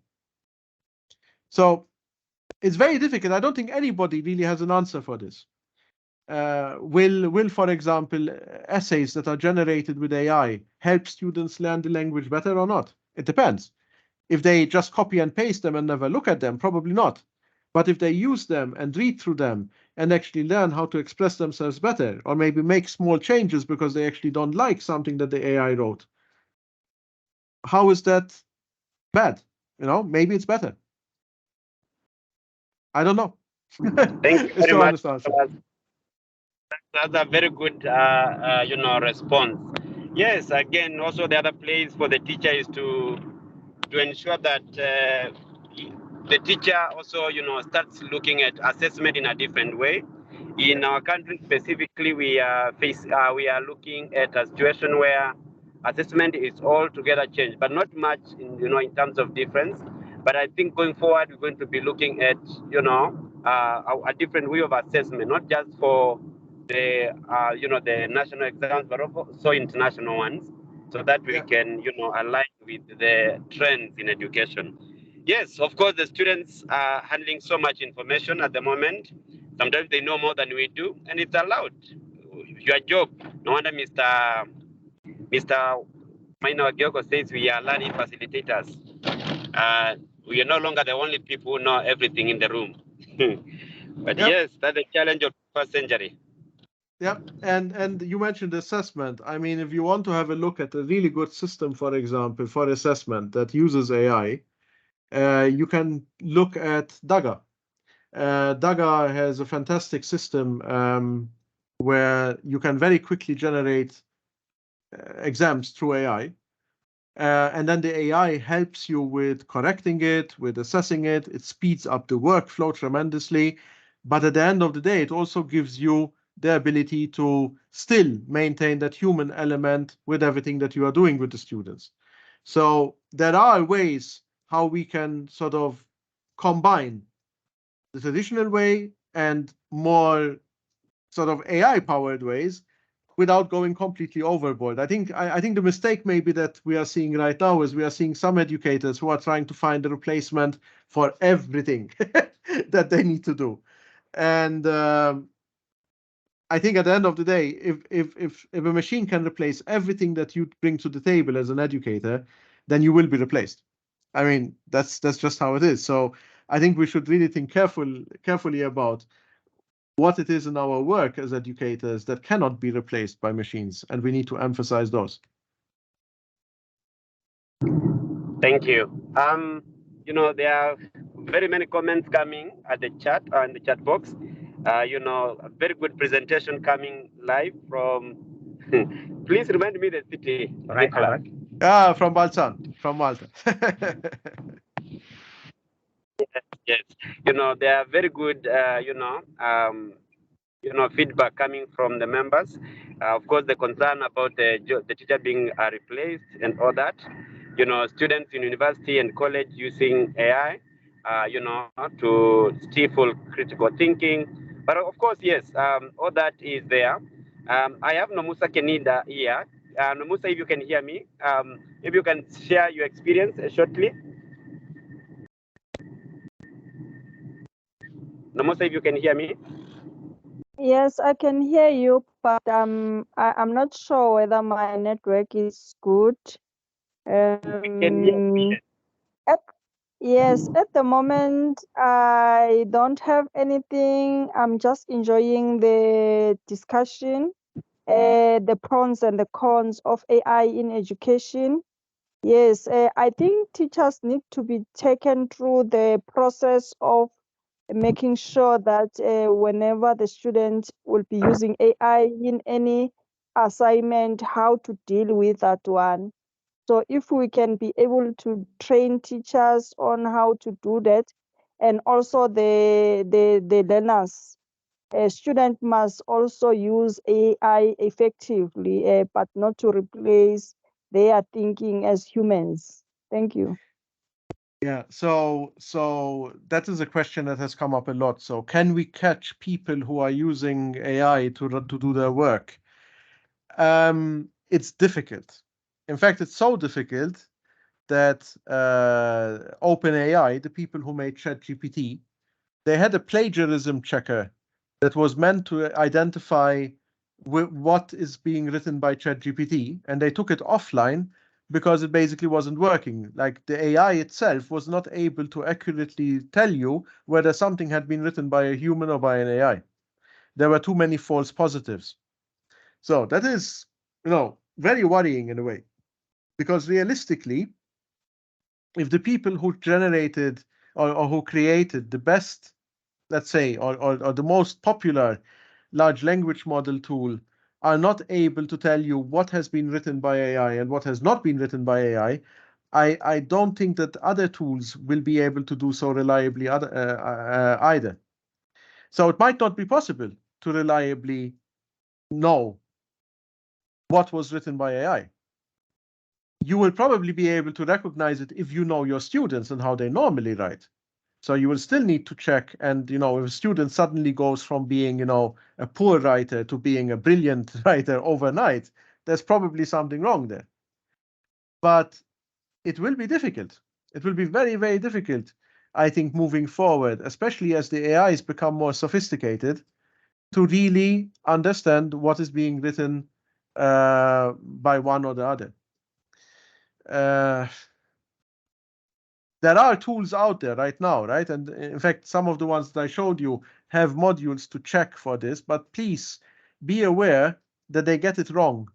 So it's very difficult. I don't think anybody really has an answer for this. Will, for example, essays that are generated with AI help students learn the language better or not? It depends. If they just copy and paste them and never look at them, probably not. But if they use them and read through them and actually learn how to express themselves better, or maybe make small changes because they actually don't like something that the AI wrote, how is that bad? Maybe it's better. I don't know. Thank you It's very the much. honest answer. That's a very good, response. Yes, again, also the other place for the teacher is to ensure that the teacher also, starts looking at assessment in a different way. In our country specifically, we are looking at a situation where assessment is altogether changed, but not much in terms of difference. But I think going forward, we're going to be looking at a different way of assessment, not just for the national exams, but also international ones, so that we can align with the trends in education. Yes, of course, the students are handling so much information at the moment. Sometimes they know more than we do, and it's allowed. Your job. No wonder Mr. Maina Gyogo says we are learning facilitators. We are no longer the only people who know everything in the room. But yes, that's the challenge of the first century. Yeah, and you mentioned assessment. I mean, if you want to have a look at a really good system, for example, for assessment that uses AI, you can look at Daga. Daga has a fantastic system where you can very quickly generate exams through AI. And then the AI helps you with correcting it, with assessing it. It speeds up the workflow tremendously. But at the end of the day, it also gives you the ability to still maintain that human element with everything that you are doing with the students. So there are ways how we can sort of combine the traditional way and more sort of AI-powered ways without going completely overboard. I think the mistake maybe that we are seeing right now is we are seeing some educators who are trying to find a replacement for everything that they need to do. And I think at the end of the day, if a machine can replace everything that you bring to the table as an educator, then you will be replaced. I mean, that's just how it is. So I think we should really think carefully about what it is in our work as educators that cannot be replaced by machines, and we need to emphasize those. Thank you. There are very many comments coming at the chat in the chat box. A very good presentation coming live from. Please remind me the city, Nicola. From Balsan, from Malta. Yes. There are very good, feedback coming from the members. Of course, the concern about the teacher being replaced and all that. Students in university and college using AI, to stifle critical thinking. But of course, yes, all that is there. I have Nomusa Kenida here. Nomusa, if you can hear me, if you can share your experience shortly. Nomusa, if you can hear me. Yes, I can hear you, but I'm not sure whether my network is good. Yes, at the moment, I don't have anything. I'm just enjoying the discussion, the pros and the cons of AI in education. Yes, I think teachers need to be taken through the process of making sure that whenever the student will be using AI in any assignment, how to deal with that one. So if we can be able to train teachers on how to do that, and also the learners, a student must also use AI effectively, but not to replace their thinking as humans. Thank you. Yeah, so that is a question that has come up a lot. So can we catch people who are using AI to do their work? It's difficult. In fact, it's so difficult that OpenAI, the people who made ChatGPT, they had a plagiarism checker that was meant to identify what is being written by ChatGPT, and they took it offline because it basically wasn't working. Like the AI itself was not able to accurately tell you whether something had been written by a human or by an AI. There were too many false positives. So that is, very worrying in a way, because realistically, if the people who generated or who created the best, let's say, or the most popular large language model tool are not able to tell you what has been written by AI and what has not been written by AI, I don't think that other tools will be able to do so reliably either. So it might not be possible to reliably know what was written by AI. You will probably be able to recognize it if you know your students and how they normally write. So you will still need to check. And, if a student suddenly goes from being, a poor writer to being a brilliant writer overnight, there's probably something wrong there. But it will be difficult. It will be very, very difficult, I think, moving forward, especially as the AIs become more sophisticated, to really understand what is being written by one or the other. There are tools out there right now, right? And in fact, some of the ones that I showed you have modules to check for this, but please be aware that they get it wrong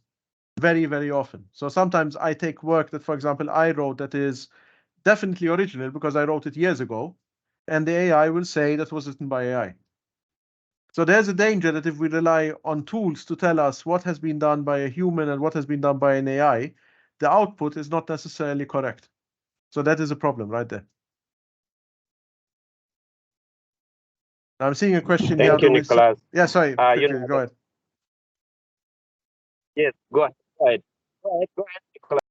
very, very often. So sometimes I take work that, for example, I wrote that is definitely original because I wrote it years ago, and the AI will say that was written by AI. So there's a danger that if we rely on tools to tell us what has been done by a human and what has been done by an AI, the output is not necessarily correct. So that is a problem right there. I'm seeing a question here. Thank you, Nicholas. Yeah, sorry. Go ahead. Yes, go ahead. Go ahead, Nicholas.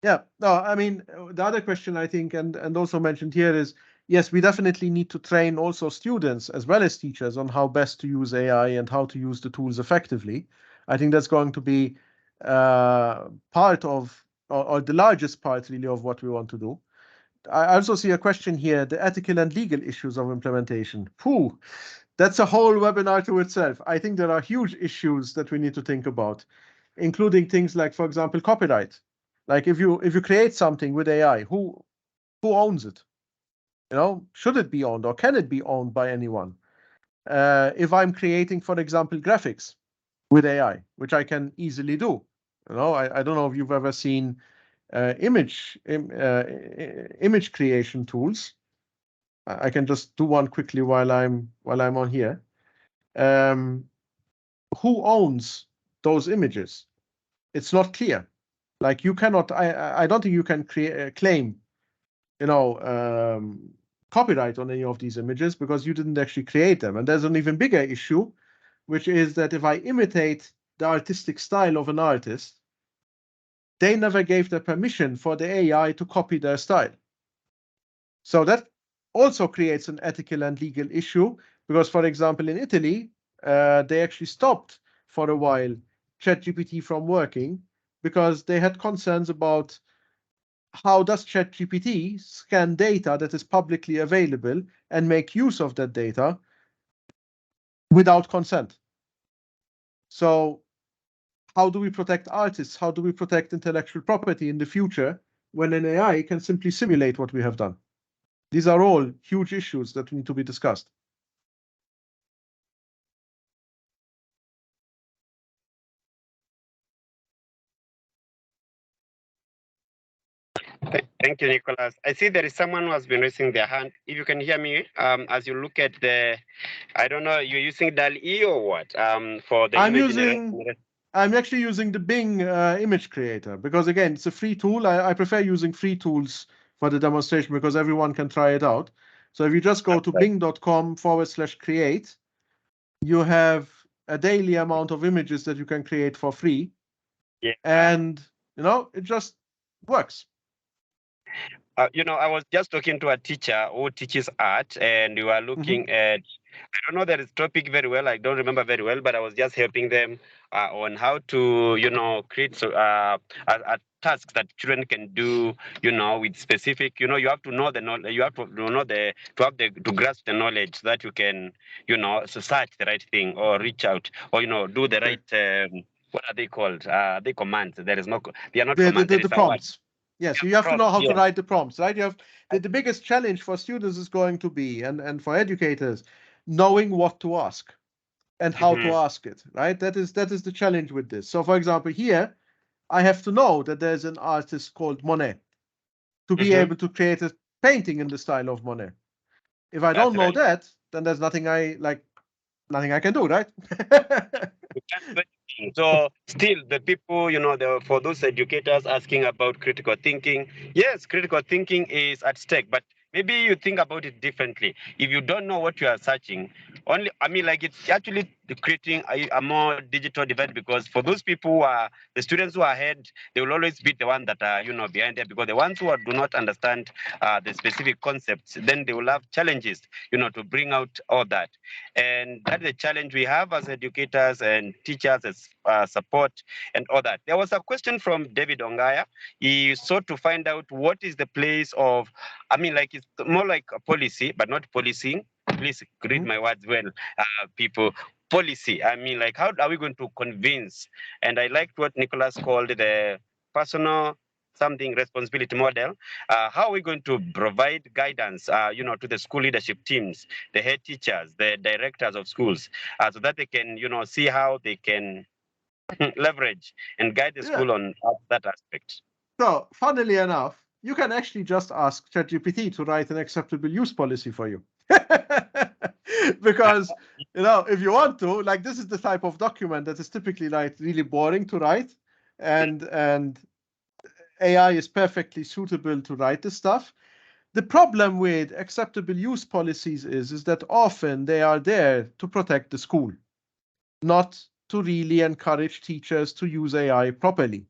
Yeah, no, I mean, the other question I think, and also mentioned here is, yes, we definitely need to train also students as well as teachers on how best to use AI and how to use the tools effectively. I think that's going to be part of, or the largest part really of what we want to do. I also see a question here, the ethical and legal issues of implementation. That's a whole webinar to itself. I think there are huge issues that we need to think about, including things like, for example, copyright. Like if you create something with AI, who owns it? Should it be owned or can it be owned by anyone? If I'm creating, for example, graphics with AI, which I can easily do. I don't know if you've ever seen image creation tools. I can just do one quickly while I'm on here. Who owns those images? It's not clear. Like you cannot. I don't think you can claim, copyright on any of these images because you didn't actually create them. And there's an even bigger issue, which is that if I imitate the artistic style of an artist, they never gave the permission for the AI to copy their style. So that also creates an ethical and legal issue because, for example, in Italy, they actually stopped for a while ChatGPT from working because they had concerns about how does ChatGPT scan data that is publicly available and make use of that data without consent. So how do we protect artists? How do we protect intellectual property in the future when an AI can simply simulate what we have done? These are all huge issues that need to be discussed. Thank you, Nicholas. I see there is someone who has been raising their hand. If you can hear me, as you look at I don't know, you're using DALL-E or what? For the I'm actually using the Bing image creator because, again, it's a free tool. I prefer using free tools for the demonstration because everyone can try it out. So if you just go to bing.com/create, you have a daily amount of images that you can create for free. Yeah. And, it just works. I was just talking to a teacher who teaches art, and we were looking at, I don't know that topic very well, I don't remember very well, but I was just helping them on how to, create a tasks that children can do, with specific, you have to know the knowledge, you have to know to grasp the knowledge so that you can, search the right thing or reach out or, do the right, what are they called? They commands. There is no, they are not commands. There The is a word. prompts. Yes, you have to know Prompts, how to yeah. write the prompts, right? You have the biggest challenge for students is going to be, and for educators, knowing what to ask and how to ask it, right? That is the challenge with this. So, for example, here I have to know that there's an artist called Monet to be able to create a painting in the style of Monet. If I don't That's know right. that, then there's nothing I can do, right? You can't do anything. So still the people, for those educators asking about critical thinking, yes, critical thinking is at stake, but maybe you think about it differently. If you don't know what you are searching, it's actually creating a more digital divide, because for those people who are the students who are ahead, they will always be the one that are, behind there, because the ones who do not understand the specific concepts, then they will have challenges, to bring out all that. And that's the challenge we have as educators and teachers as support and all that. There was a question from David Ongaya. He sought to find out what is the place of, it's more like a policy, but not policing. Please read my words well, people. Policy. How are we going to convince? And I liked what Nicholas called the personal something responsibility model. How are we going to provide guidance, to the school leadership teams, the head teachers, the directors of schools, so that they can, see how they can leverage and guide the school on that aspect. So, funnily enough, you can actually just ask ChatGPT to write an acceptable use policy for you. Because, if you want to, like, this is the type of document that is typically like really boring to write, and AI is perfectly suitable to write this stuff. The problem with acceptable use policies is that often they are there to protect the school, not to really encourage teachers to use AI properly.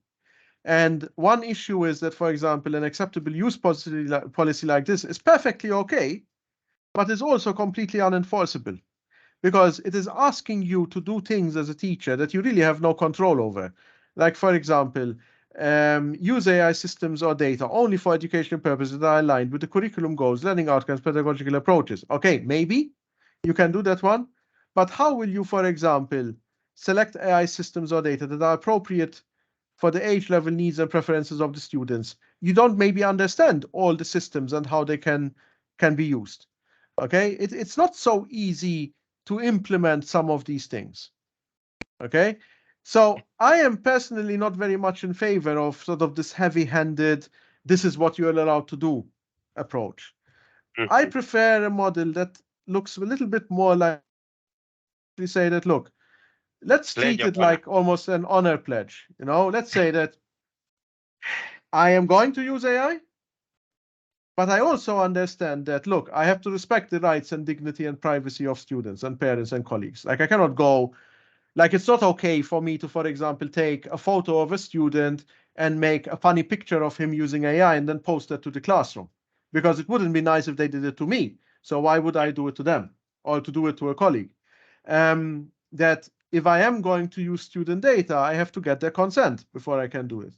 And one issue is that, for example, an acceptable use policy like this is perfectly okay, but is also completely unenforceable, because it is asking you to do things as a teacher that you really have no control over. Like, for example, use AI systems or data only for educational purposes that are aligned with the curriculum goals, learning outcomes, pedagogical approaches. Okay, maybe you can do that one, but how will you, for example, select AI systems or data that are appropriate for the age level needs and preferences of the students? You don't maybe understand all the systems and how they can be used. Okay, it's not so easy to implement some of these things. Okay, so I am personally not very much in favor of sort of this heavy-handed, this is what you're allowed to do approach. I prefer a model that looks a little bit more like, we say that, look, let's treat it like almost an honor pledge. Let's say that I am going to use AI, but I also understand that, look, I have to respect the rights and dignity and privacy of students and parents and colleagues. Like, I cannot go, like, it's not okay for me to, for example, take a photo of a student and make a funny picture of him using AI and then post that to the classroom, because it wouldn't be nice if they did it to me. So why would I do it to them or to do it to a colleague? That if I am going to use student data, I have to get their consent before I can do it.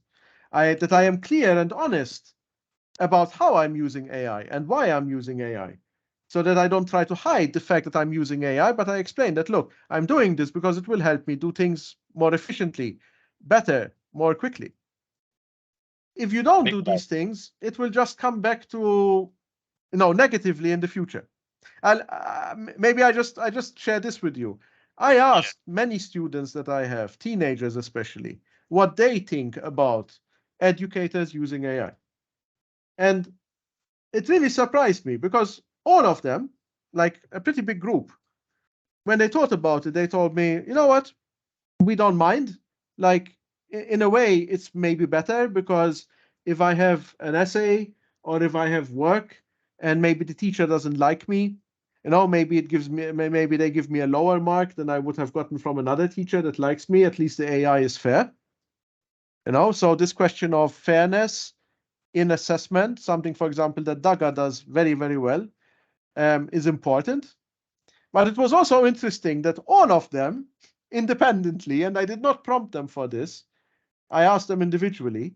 That I am clear and honest about how I'm using AI and why I'm using AI, so that I don't try to hide the fact that I'm using AI, but I explain that, look, I'm doing this because it will help me do things more efficiently, better, more quickly. If you don't do these things, it will just come back to, negatively in the future. Maybe I just share this with you. I asked many students that I have, teenagers especially, what they think about educators using AI. And it really surprised me, because all of them, like a pretty big group, when they thought about it, they told me, you know what, we don't mind. Like, in a way, it's maybe better, because if I have an essay or if I have work and maybe the teacher doesn't like me, maybe they give me a lower mark than I would have gotten from another teacher that likes me. At least the AI is fair. So this question of fairness in assessment, something, for example, that Daga does very, very well, is important. But it was also interesting that all of them independently, and I did not prompt them for this. I asked them individually.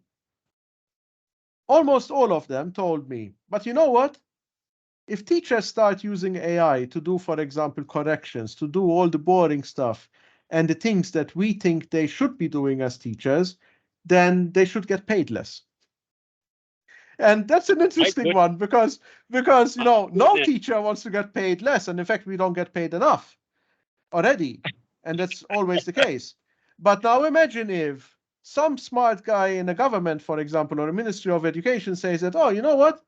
Almost all of them told me, but you know what? If teachers start using AI to do, for example, corrections, to do all the boring stuff and the things that we think they should be doing as teachers, then they should get paid less. And that's an interesting one because no teacher wants to get paid less, and in fact we don't get paid enough already, and that's always the case. But now imagine if some smart guy in a government, for example, or a Ministry of Education says that, oh, you know what?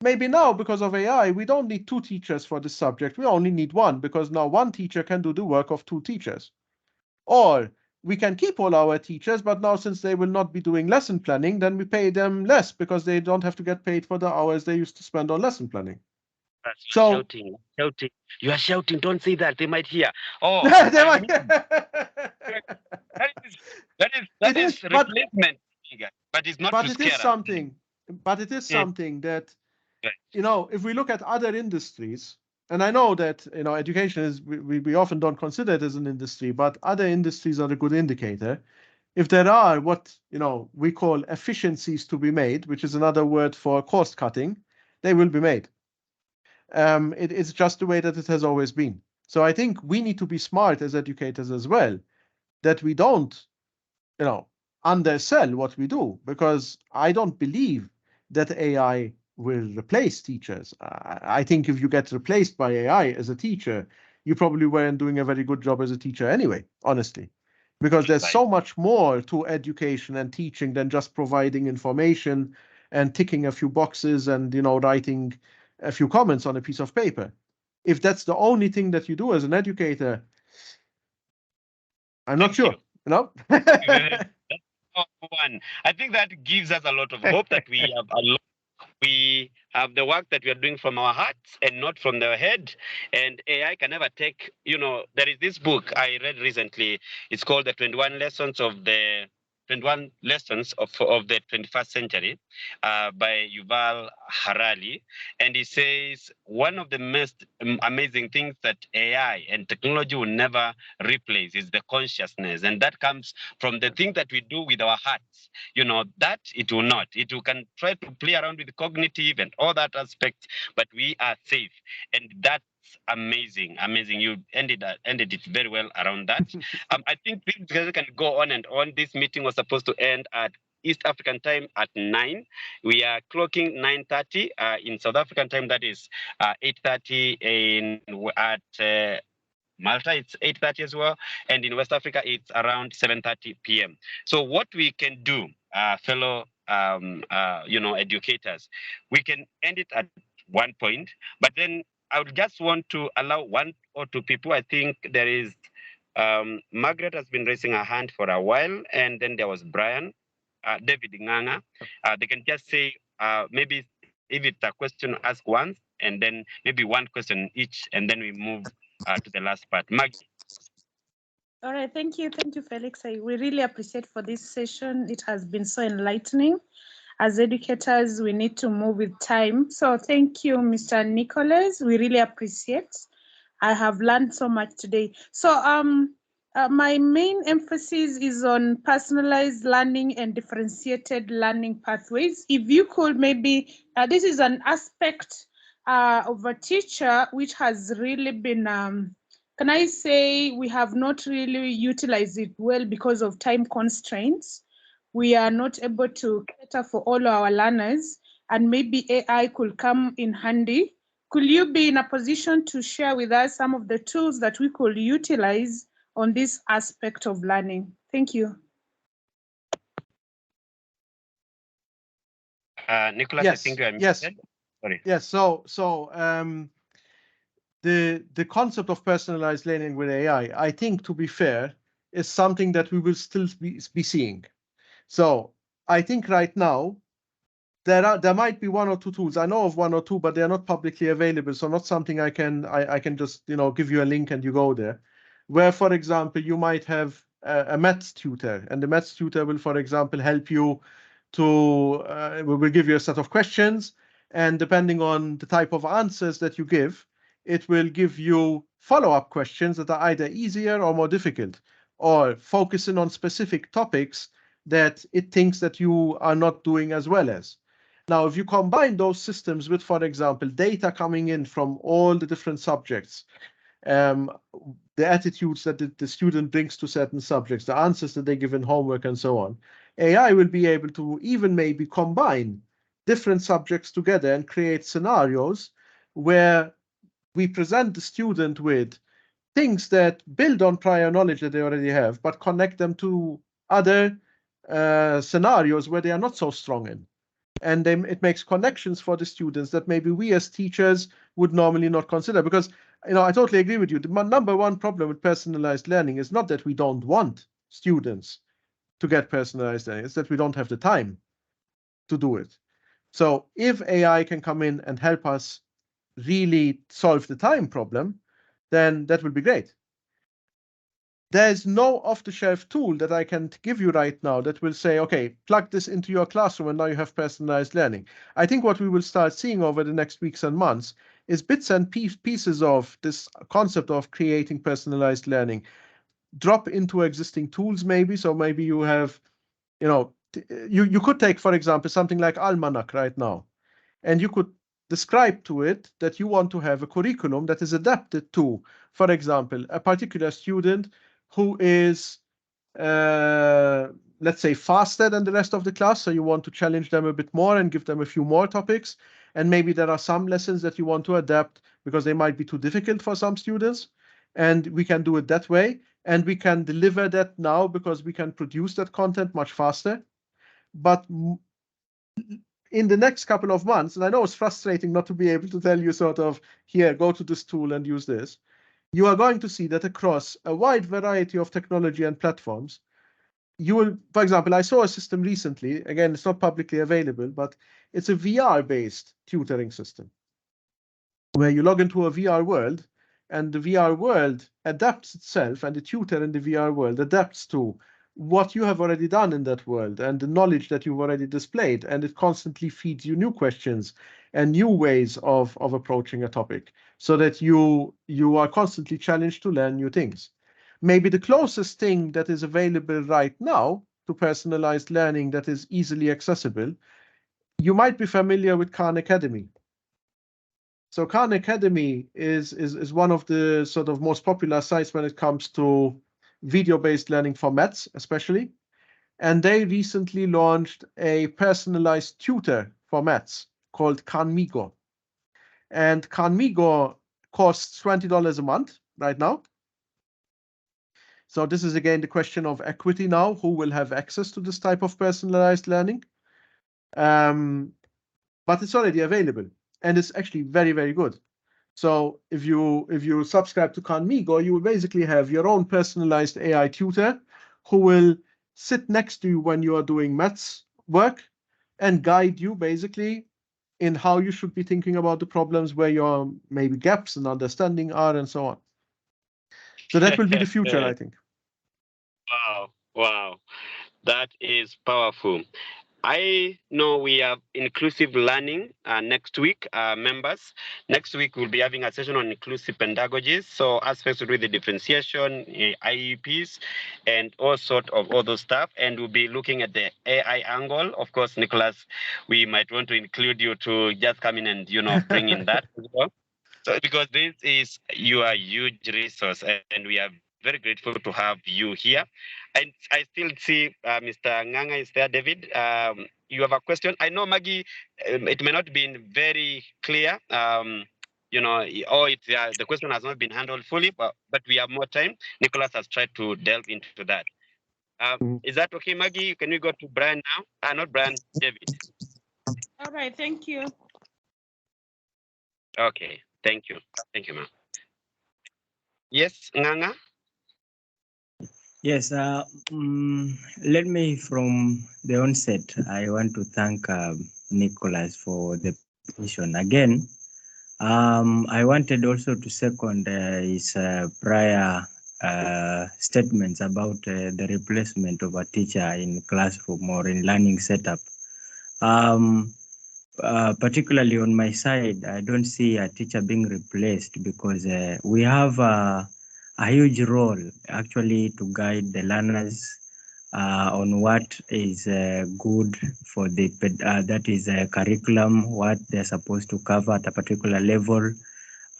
Maybe now, because of AI, we don't need 2 teachers for this subject. We only need 1, because now 1 teacher can do the work of 2 teachers. Or we can keep all our teachers, but now since they will not be doing lesson planning, then we pay them less because they don't have to get paid for the hours they used to spend on lesson planning. So shouting. You are shouting. Don't say that. They might hear. Oh, that is replacement. But it's not. But it is something. But it is something that, if we look at other industries, and I know that education is we often don't consider it as an industry, but other industries are a good indicator. If there are what we call efficiencies to be made, which is another word for cost cutting, they will be made. It's just the way that it has always been. So I think we need to be smart as educators as well, that we don't undersell what we do, because I don't believe that AI will replace teachers. I think if you get replaced by AI as a teacher, you probably weren't doing a very good job as a teacher anyway, honestly, because there's so much more to education and teaching than just providing information and ticking a few boxes and writing a few comments on a piece of paper. If that's the only thing that you do as an educator, I'm not sure. One. I think that gives us a lot of hope that we have the work that we are doing from our hearts and not from the head. And AI can never take, there is this book I read recently. It's called The 21 Lessons of the 21st Century by Yuval Harari. And he says one of the most amazing things that AI and technology will never replace is the consciousness. And that comes from the thing that we do with our hearts. That it will not. It can try to play around with cognitive and all that aspect, but we are safe. And that's amazing. You ended it very well around that. I think this can go on and on. This meeting was supposed to end at East African time at 9. We are clocking 9:30 in South African time. That is 8:30 at Malta. It's 8:30 as well, and in West Africa it's around 7:30 p.m. So what we can do, fellow educators, we can end it at one point, but then I would just want to allow 1 or 2 people. I think there is Margaret has been raising her hand for a while, and then there was Brian, David Nganga. They can just say maybe if it's a question, ask once, and then maybe 1 question each, and then we move to the last part. Maggie. All right, thank you, Felix. We really appreciate for this session. It has been so enlightening. As educators, we need to move with time. So thank you, Mr. Nicholas. We really appreciate. I have learned so much today. So my main emphasis is on personalized learning and differentiated learning pathways. If you could maybe, this is an aspect of a teacher which has really been, can I say, we have not really utilized it well because of time constraints. We are not able to cater for all our learners, and maybe AI could come in handy. Could you be in a position to share with us some of the tools that we could utilize on this aspect of learning? Thank you. Nicholas, yes, I think I'm yes. Sorry. Yes, so the concept of personalized learning with AI, I think, to be fair, is something that we will still be seeing. So I think right now there might be 1 or 2 tools. I know of 1 or 2, but they're not publicly available. So not something I can just give you a link and you go there. Where, for example, you might have a maths tutor, and the maths tutor will, for example, help you to will give you a set of questions, and depending on the type of answers that you give, it will give you follow-up questions that are either easier or more difficult. or focusing on specific topics that it thinks that you are not doing as well as. Now, if you combine those systems with, for example, data coming in from all the different subjects, the attitudes that the student brings to certain subjects, the answers that they give in homework and so on, AI will be able to even maybe combine different subjects together and create scenarios where we present the student with things that build on prior knowledge that they already have, but connect them to other scenarios where they are not so strong in. And then it makes connections for the students that maybe we as teachers would normally not consider. Because, I totally agree with you. The number one problem with personalized learning is not that we don't want students to get personalized learning, it's that we don't have the time to do it. So if AI can come in and help us really solve the time problem, then that will be great. There's no off-the-shelf tool that I can give you right now that will say, okay, plug this into your classroom and now you have personalized learning. I think what we will start seeing over the next weeks and months is bits and pieces of this concept of creating personalized learning drop into existing tools maybe. So maybe you have, you could take, for example, something like Almanac right now, and you could describe to it that you want to have a curriculum that is adapted to, for example, a particular student who is, let's say, faster than the rest of the class. So you want to challenge them a bit more and give them a few more topics. And maybe there are some lessons that you want to adapt because they might be too difficult for some students. And we can do it that way. And we can deliver that now because we can produce that content much faster. But in the next couple of months, and I know it's frustrating not to be able to tell you sort of, here, go to this tool and use this, you are going to see that across a wide variety of technology and platforms, you will, for example, I saw a system recently, again, it's not publicly available, but it's a VR-based tutoring system where you log into a VR world and the VR world adapts itself and the tutor in the VR world adapts to what you have already done in that world and the knowledge that you've already displayed, and it constantly feeds you new questions and new ways of approaching a topic so that you are constantly challenged to learn new things. Maybe the closest thing that is available right now to personalized learning that is easily accessible, you might be familiar with Khan Academy. So Khan Academy is one of the sort of most popular sites when it comes to video-based learning for maths, especially. And they recently launched a personalized tutor for maths called Khanmigo. And Khanmigo costs $20 a month right now. So this is again the question of equity now. Who will have access to this type of personalized learning? But it's already available. And it's actually very, very good. So if you subscribe to Khanmigo, you will basically have your own personalized AI tutor who will sit next to you when you are doing maths work and guide you basically in how you should be thinking about the problems, where your maybe gaps in understanding are, and so on. So that will be the future, I think. Wow. That is powerful. I know we have inclusive learning next week, members. Next week, we'll be having a session on inclusive pedagogies. So aspects to do with the differentiation, IEPs, and all sort of other stuff. And we'll be looking at the AI angle. Of course, Nicholas, we might want to include you to just come in and, bring in that as well. So because this is your huge resource, and we are very grateful to have you here. And I still see Mr. Nganga is there, David. You have a question. I know, Maggie, it may not be very clear, or the question has not been handled fully, but we have more time. Nicholas has tried to delve into that. Is that okay, Maggie? Can we go to Brian now? Not Brian, David. All right, thank you. Okay, thank you. Thank you, ma'am. Yes, Nganga? Yes, let me from the onset, I want to thank Nicholas for the presentation. Again, I wanted also to second his prior statements about the replacement of a teacher in classroom or in learning setup. Particularly on my side, I don't see a teacher being replaced because we have a huge role actually to guide the learners on what is good for the that is curriculum, what they're supposed to cover at a particular level.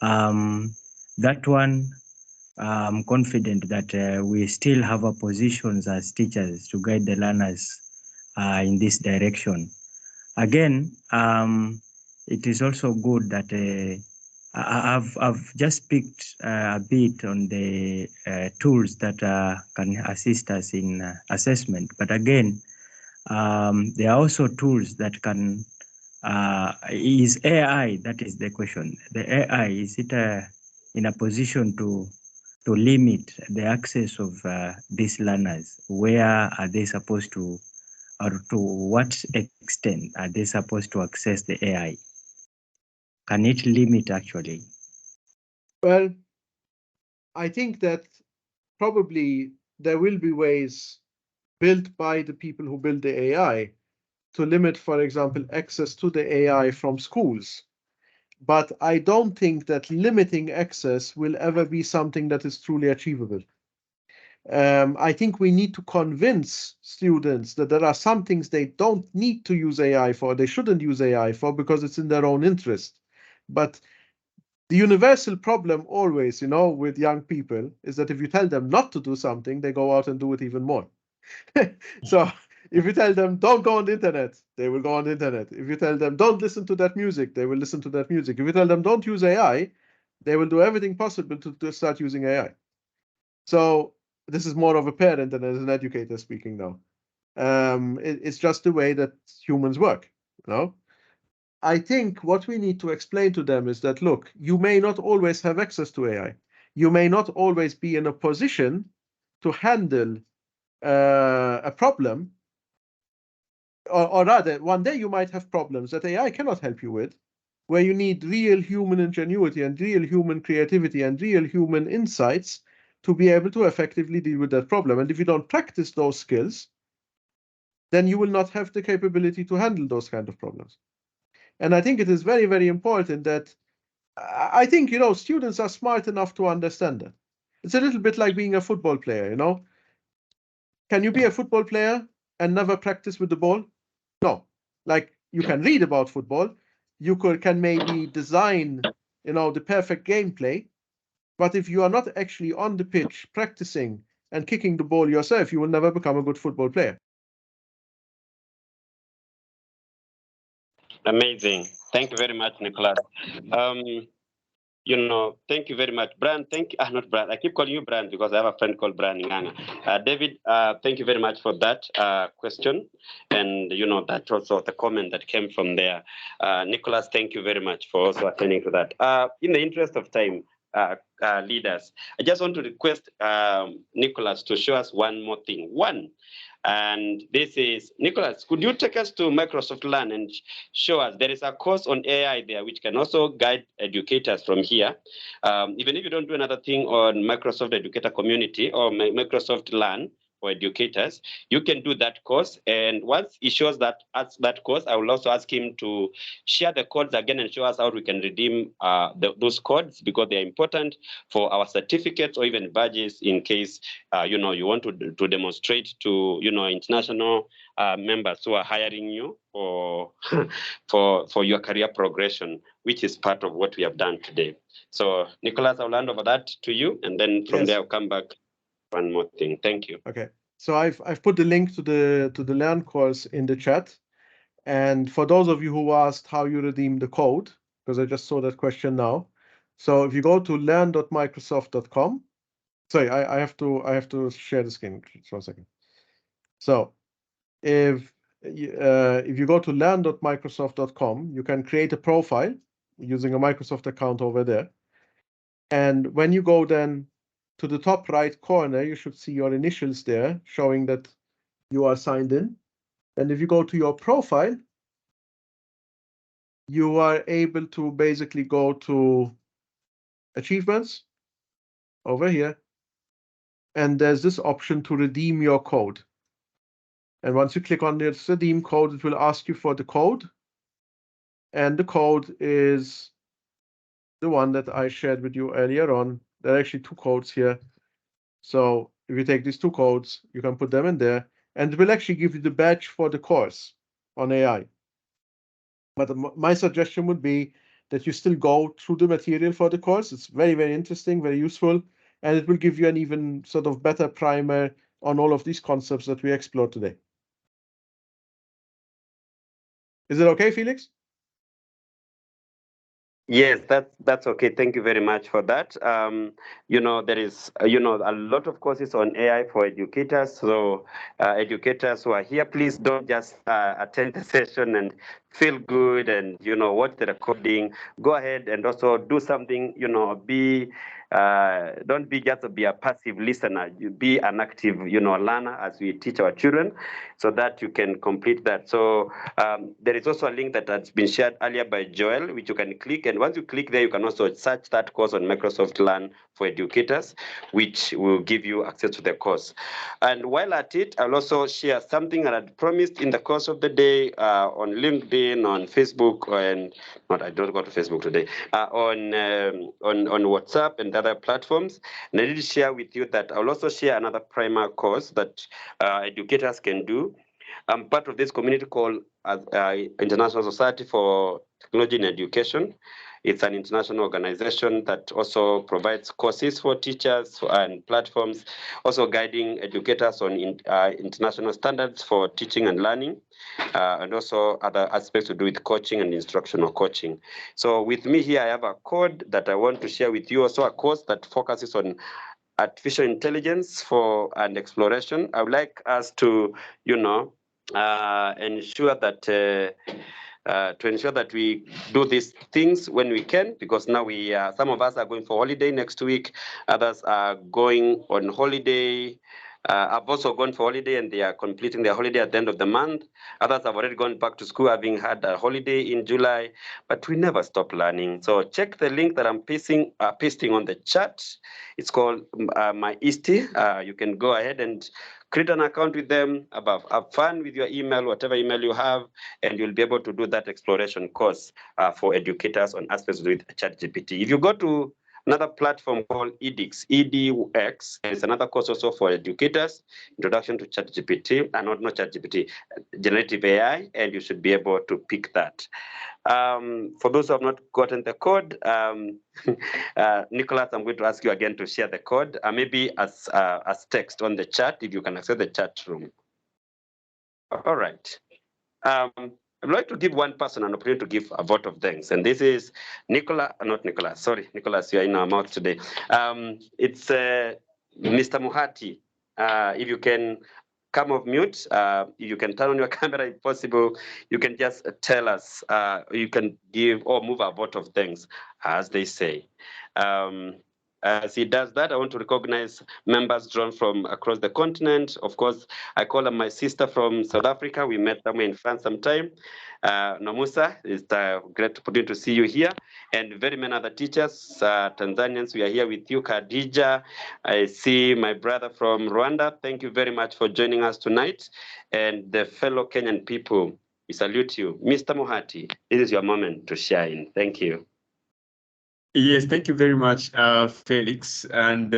That one, I'm confident that we still have our positions as teachers to guide the learners in this direction. Again, it is also good that I've just picked a bit on the tools that can assist us in assessment. But again, there are also tools that can, is AI, that is the question. The AI, is it in a position to limit the access of these learners? Where are they supposed to, or to what extent are they supposed to access the AI? Can it limit actually? Well, I think that probably there will be ways built by the people who build the AI to limit, for example, access to the AI from schools. But I don't think that limiting access will ever be something that is truly achievable. I think we need to convince students that there are some things they don't need to use AI for, they shouldn't use AI for, because it's in their own interest. But the universal problem always, with young people is that if you tell them not to do something, they go out and do it even more. So if you tell them don't go on the internet, they will go on the internet. If you tell them don't listen to that music, they will listen to that music. If you tell them don't use AI, they will do everything possible to start using AI. So this is more of a parent than as an educator speaking now. It's just the way that humans work, I think what we need to explain to them is that, look, you may not always have access to AI. You may not always be in a position to handle a problem, or rather, one day you might have problems that AI cannot help you with, where you need real human ingenuity and real human creativity and real human insights to be able to effectively deal with that problem. And if you don't practice those skills, then you will not have the capability to handle those kind of problems. And I think it is very, very important that I think, students are smart enough to understand that. It's a little bit like being a football player, Can you be a football player and never practice with the ball? No. Like, you can read about football, you can maybe design, the perfect gameplay, but if you are not actually on the pitch practicing and kicking the ball yourself, you will never become a good football player. Amazing. Thank you very much, Nicholas. Thank you very much, Brian. Not Brian. I keep calling you Brian because I have a friend called Brian Nganga. David, thank you very much for that question, and that also the comment that came from there. Nicholas, thank you very much for also attending to that. In the interest of time, leaders, I just want to request Nicholas to show us one more thing. And this is, Nicholas, could you take us to Microsoft Learn and show us, there is a course on AI there which can also guide educators from here. Even if you don't do another thing on Microsoft Educator Community or Microsoft Learn for educators, you can do that course. And once he shows that course, I will also ask him to share the codes again and show us how we can redeem those codes, because they are important for our certificates or even badges in case you want to demonstrate to international members who are hiring you for your career progression, which is part of what we have done today. So Nicholas, I'll hand over that to you, and then from there I'll come back. One more thing. Thank you. Okay. So I've put the link to the Learn course in the chat. And for those of you who asked how you redeem the code, because I just saw that question now. So if you go to learn.microsoft.com, sorry, I have to share the screen just 1 second. So if you go to learn.microsoft.com, you can create a profile using a Microsoft account over there. And when you go then to the top right corner, you should see your initials there showing that you are signed in. And if you go to your profile, you are able to basically go to achievements over here. And there's this option to redeem your code. And once you click on this redeem code, it will ask you for the code. And the code is the one that I shared with you earlier on, There are actually 2 codes here. So if you take these 2 codes, you can put them in there, and it will actually give you the badge for the course on AI. But my suggestion would be that you still go through the material for the course. It's very, very interesting, very useful, and it will give you an even sort of better primer on all of these concepts that we explored today. Is it okay, Felix? Yes, that's okay. Thank you very much for that. There is, a lot of courses on AI for educators. So educators who are here, please don't just attend the session and feel good and, watch the recording. Go ahead and also do something, don't be just be a passive listener. You be an active, learner as we teach our children so that you can complete that. So there is also a link that has been shared earlier by Joel, which you can click. And once you click there, you can also search that course on Microsoft Learn for Educators, which will give you access to the course. And while at it, I'll also share something that I had promised in the course of the day on LinkedIn, on Facebook, and I don't go to Facebook today, on WhatsApp and other platforms. And I did share with you that I'll also share another primer course that educators can do. I'm part of this community called International Society for Technology in Education. It's an international organization that also provides courses for teachers and platforms, also guiding educators on international standards for teaching and learning, and also other aspects to do with coaching and instructional coaching. So with me here, I have a code that I want to share with you, also a course that focuses on artificial intelligence and exploration. I would like us to, ensure that we do these things when we can, because now some of us are going for holiday next week, others are going on holiday. I've also gone for holiday and they are completing their holiday at the end of the month. Others have already gone back to school, having had a holiday in July, but we never stop learning. So check the link that I'm pasting on the chat. It's called My Easty. You can go ahead and create an account with them, have fun with your email, whatever email you have, and you'll be able to do that exploration course for educators on aspects with ChatGPT. If you go to another platform called edX, EDX, and it's another course also for educators, Introduction to ChatGPT, not ChatGPT, Generative AI, and you should be able to pick that. For those who have not gotten the code, Nicholas, I'm going to ask you again to share the code, maybe as text on the chat, if you can access the chat room. All right. I'd like to give one person an opportunity to give a vote of thanks. And this is Nicholas, you are in our mouth today. It's Mr. Muhati. If you can come off mute, you can turn on your camera if possible. You can just tell us, you can give or move a vote of thanks, as they say. As he does that, I want to recognize members drawn from across the continent. Of course, I call her my sister from South Africa. We met somewhere in France sometime. Nomusa, it's a great opportunity to see you here. And very many other teachers, Tanzanians, we are here with you. Khadija, I see my brother from Rwanda. Thank you very much for joining us tonight. And the fellow Kenyan people, we salute you. Mr. Muhati, this is your moment to shine. Thank you. Yes, thank you very much, Felix. And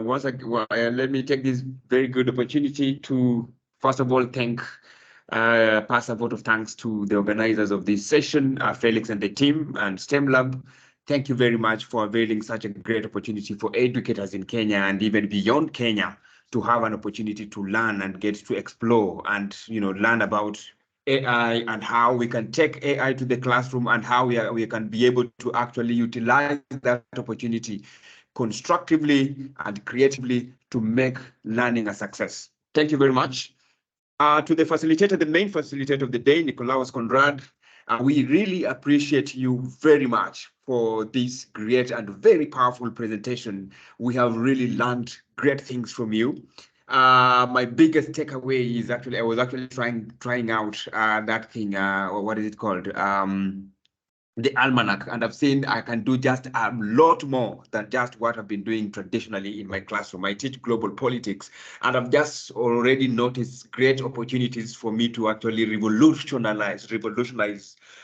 once again, let me take this very good opportunity to, first of all, pass a vote of thanks to the organizers of this session, Felix and the team, and STEM Lab. Thank you very much for availing such a great opportunity for educators in Kenya and even beyond Kenya to have an opportunity to learn and get to explore and learn about AI and how we can take AI to the classroom and how we can be able to actually utilize that opportunity constructively and creatively to make learning a success. Thank you very much. To the facilitator, the main facilitator of the day, Nicolaus Conrad, we really appreciate you very much for this great and very powerful presentation. We have really learned great things from you. My biggest takeaway is I was actually trying out that thing, what is it called? The almanac, and I've seen I can do just a lot more than just what I've been doing traditionally in my classroom. I teach global politics, and I've just already noticed great opportunities for me to actually revolutionize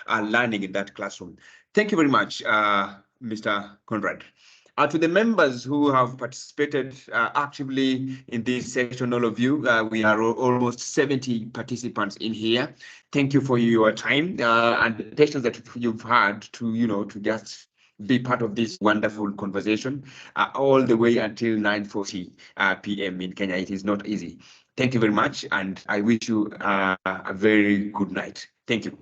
learning in that classroom. Thank you very much, Mr. Conrad. To the members who have participated actively in this session, all of you, we are almost 70 participants in here. Thank you for your time and the patience that you've had to, to just be part of this wonderful conversation all the way until 9:40 p.m. in Kenya. It is not easy. Thank you very much, and I wish you a very good night. Thank you.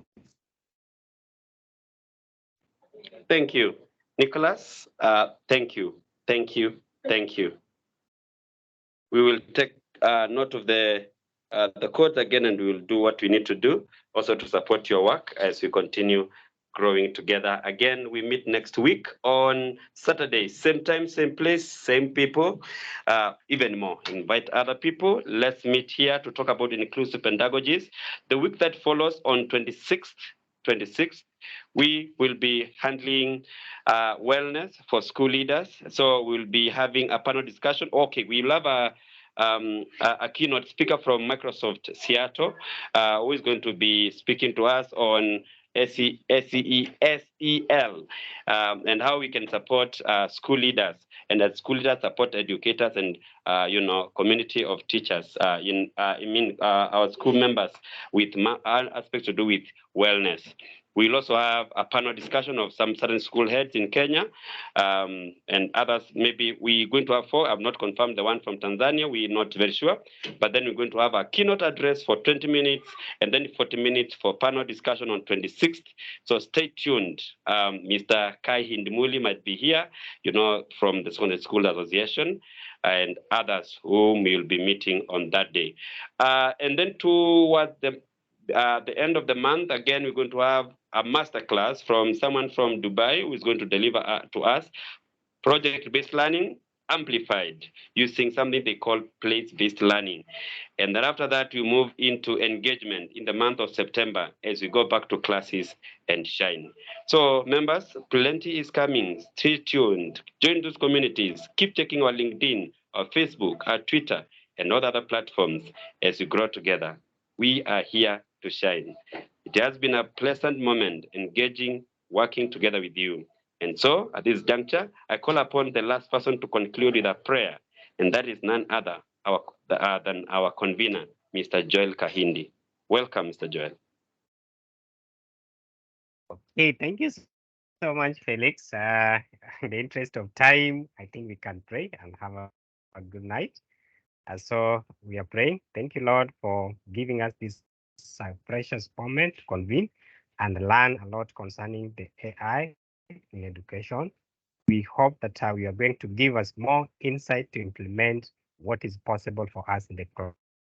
Thank you, Nicholas. Thank you, thank you, thank you. We will take note of the code again, and we will do what we need to do also to support your work as we continue growing together. Again, we meet next week on Saturday, same time, same place, same people, even more. Invite other people. Let's meet here to talk about inclusive pedagogies. The week that follows on 26th, we will be handling wellness for school leaders. So we'll be having a panel discussion. Okay, we'll have a keynote speaker from Microsoft Seattle, who is going to be speaking to us on SEL, and how we can support school leaders, and that school leaders support educators and community of teachers. Our school members with aspects to do with wellness. We'll also have a panel discussion of some certain school heads in Kenya, and others. Maybe we're going to have 4. I've not confirmed the one from Tanzania. We're not very sure. But then we're going to have a keynote address for 20 minutes and then 40 minutes for panel discussion on 26th. So stay tuned. Mr. Kai Hindimuli might be here, from the Secondary School Association, and others whom we'll be meeting on that day. And then towards the end of the month, again, we're going to have a masterclass from someone from Dubai who is going to deliver to us project-based learning amplified using something they call place-based learning. And then after that, we move into engagement in the month of September as we go back to classes and shine. So members, plenty is coming. Stay tuned. Join those communities. Keep checking our LinkedIn, our Facebook, our Twitter, and all other platforms as we grow together. We are here to shine. It has been a pleasant moment engaging, working together with you. And so at this juncture, I call upon the last person to conclude with a prayer, and that is none other than our convener, Mr. Joel Kahindi. Welcome, Mr. Joel. Okay, thank you so much, Felix. In the interest of time, I think we can pray and have a good night. So we are praying. Thank you, Lord, for giving us this precious moment to convene and learn a lot concerning the AI in education. We hope that you are going to give us more insight to implement what is possible for us in the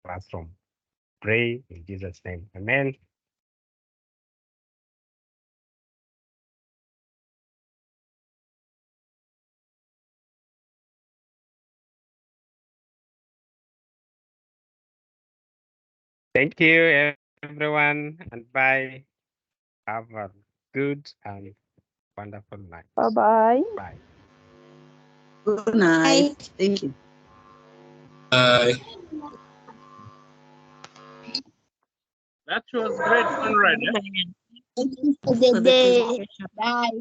classroom. Pray in Jesus' name. Amen. Thank you, everyone, and bye. Have a good and wonderful night. Bye-bye. Bye. Good night. Thank you. Bye. That was great, Conrad. Thank you for the day. Bye.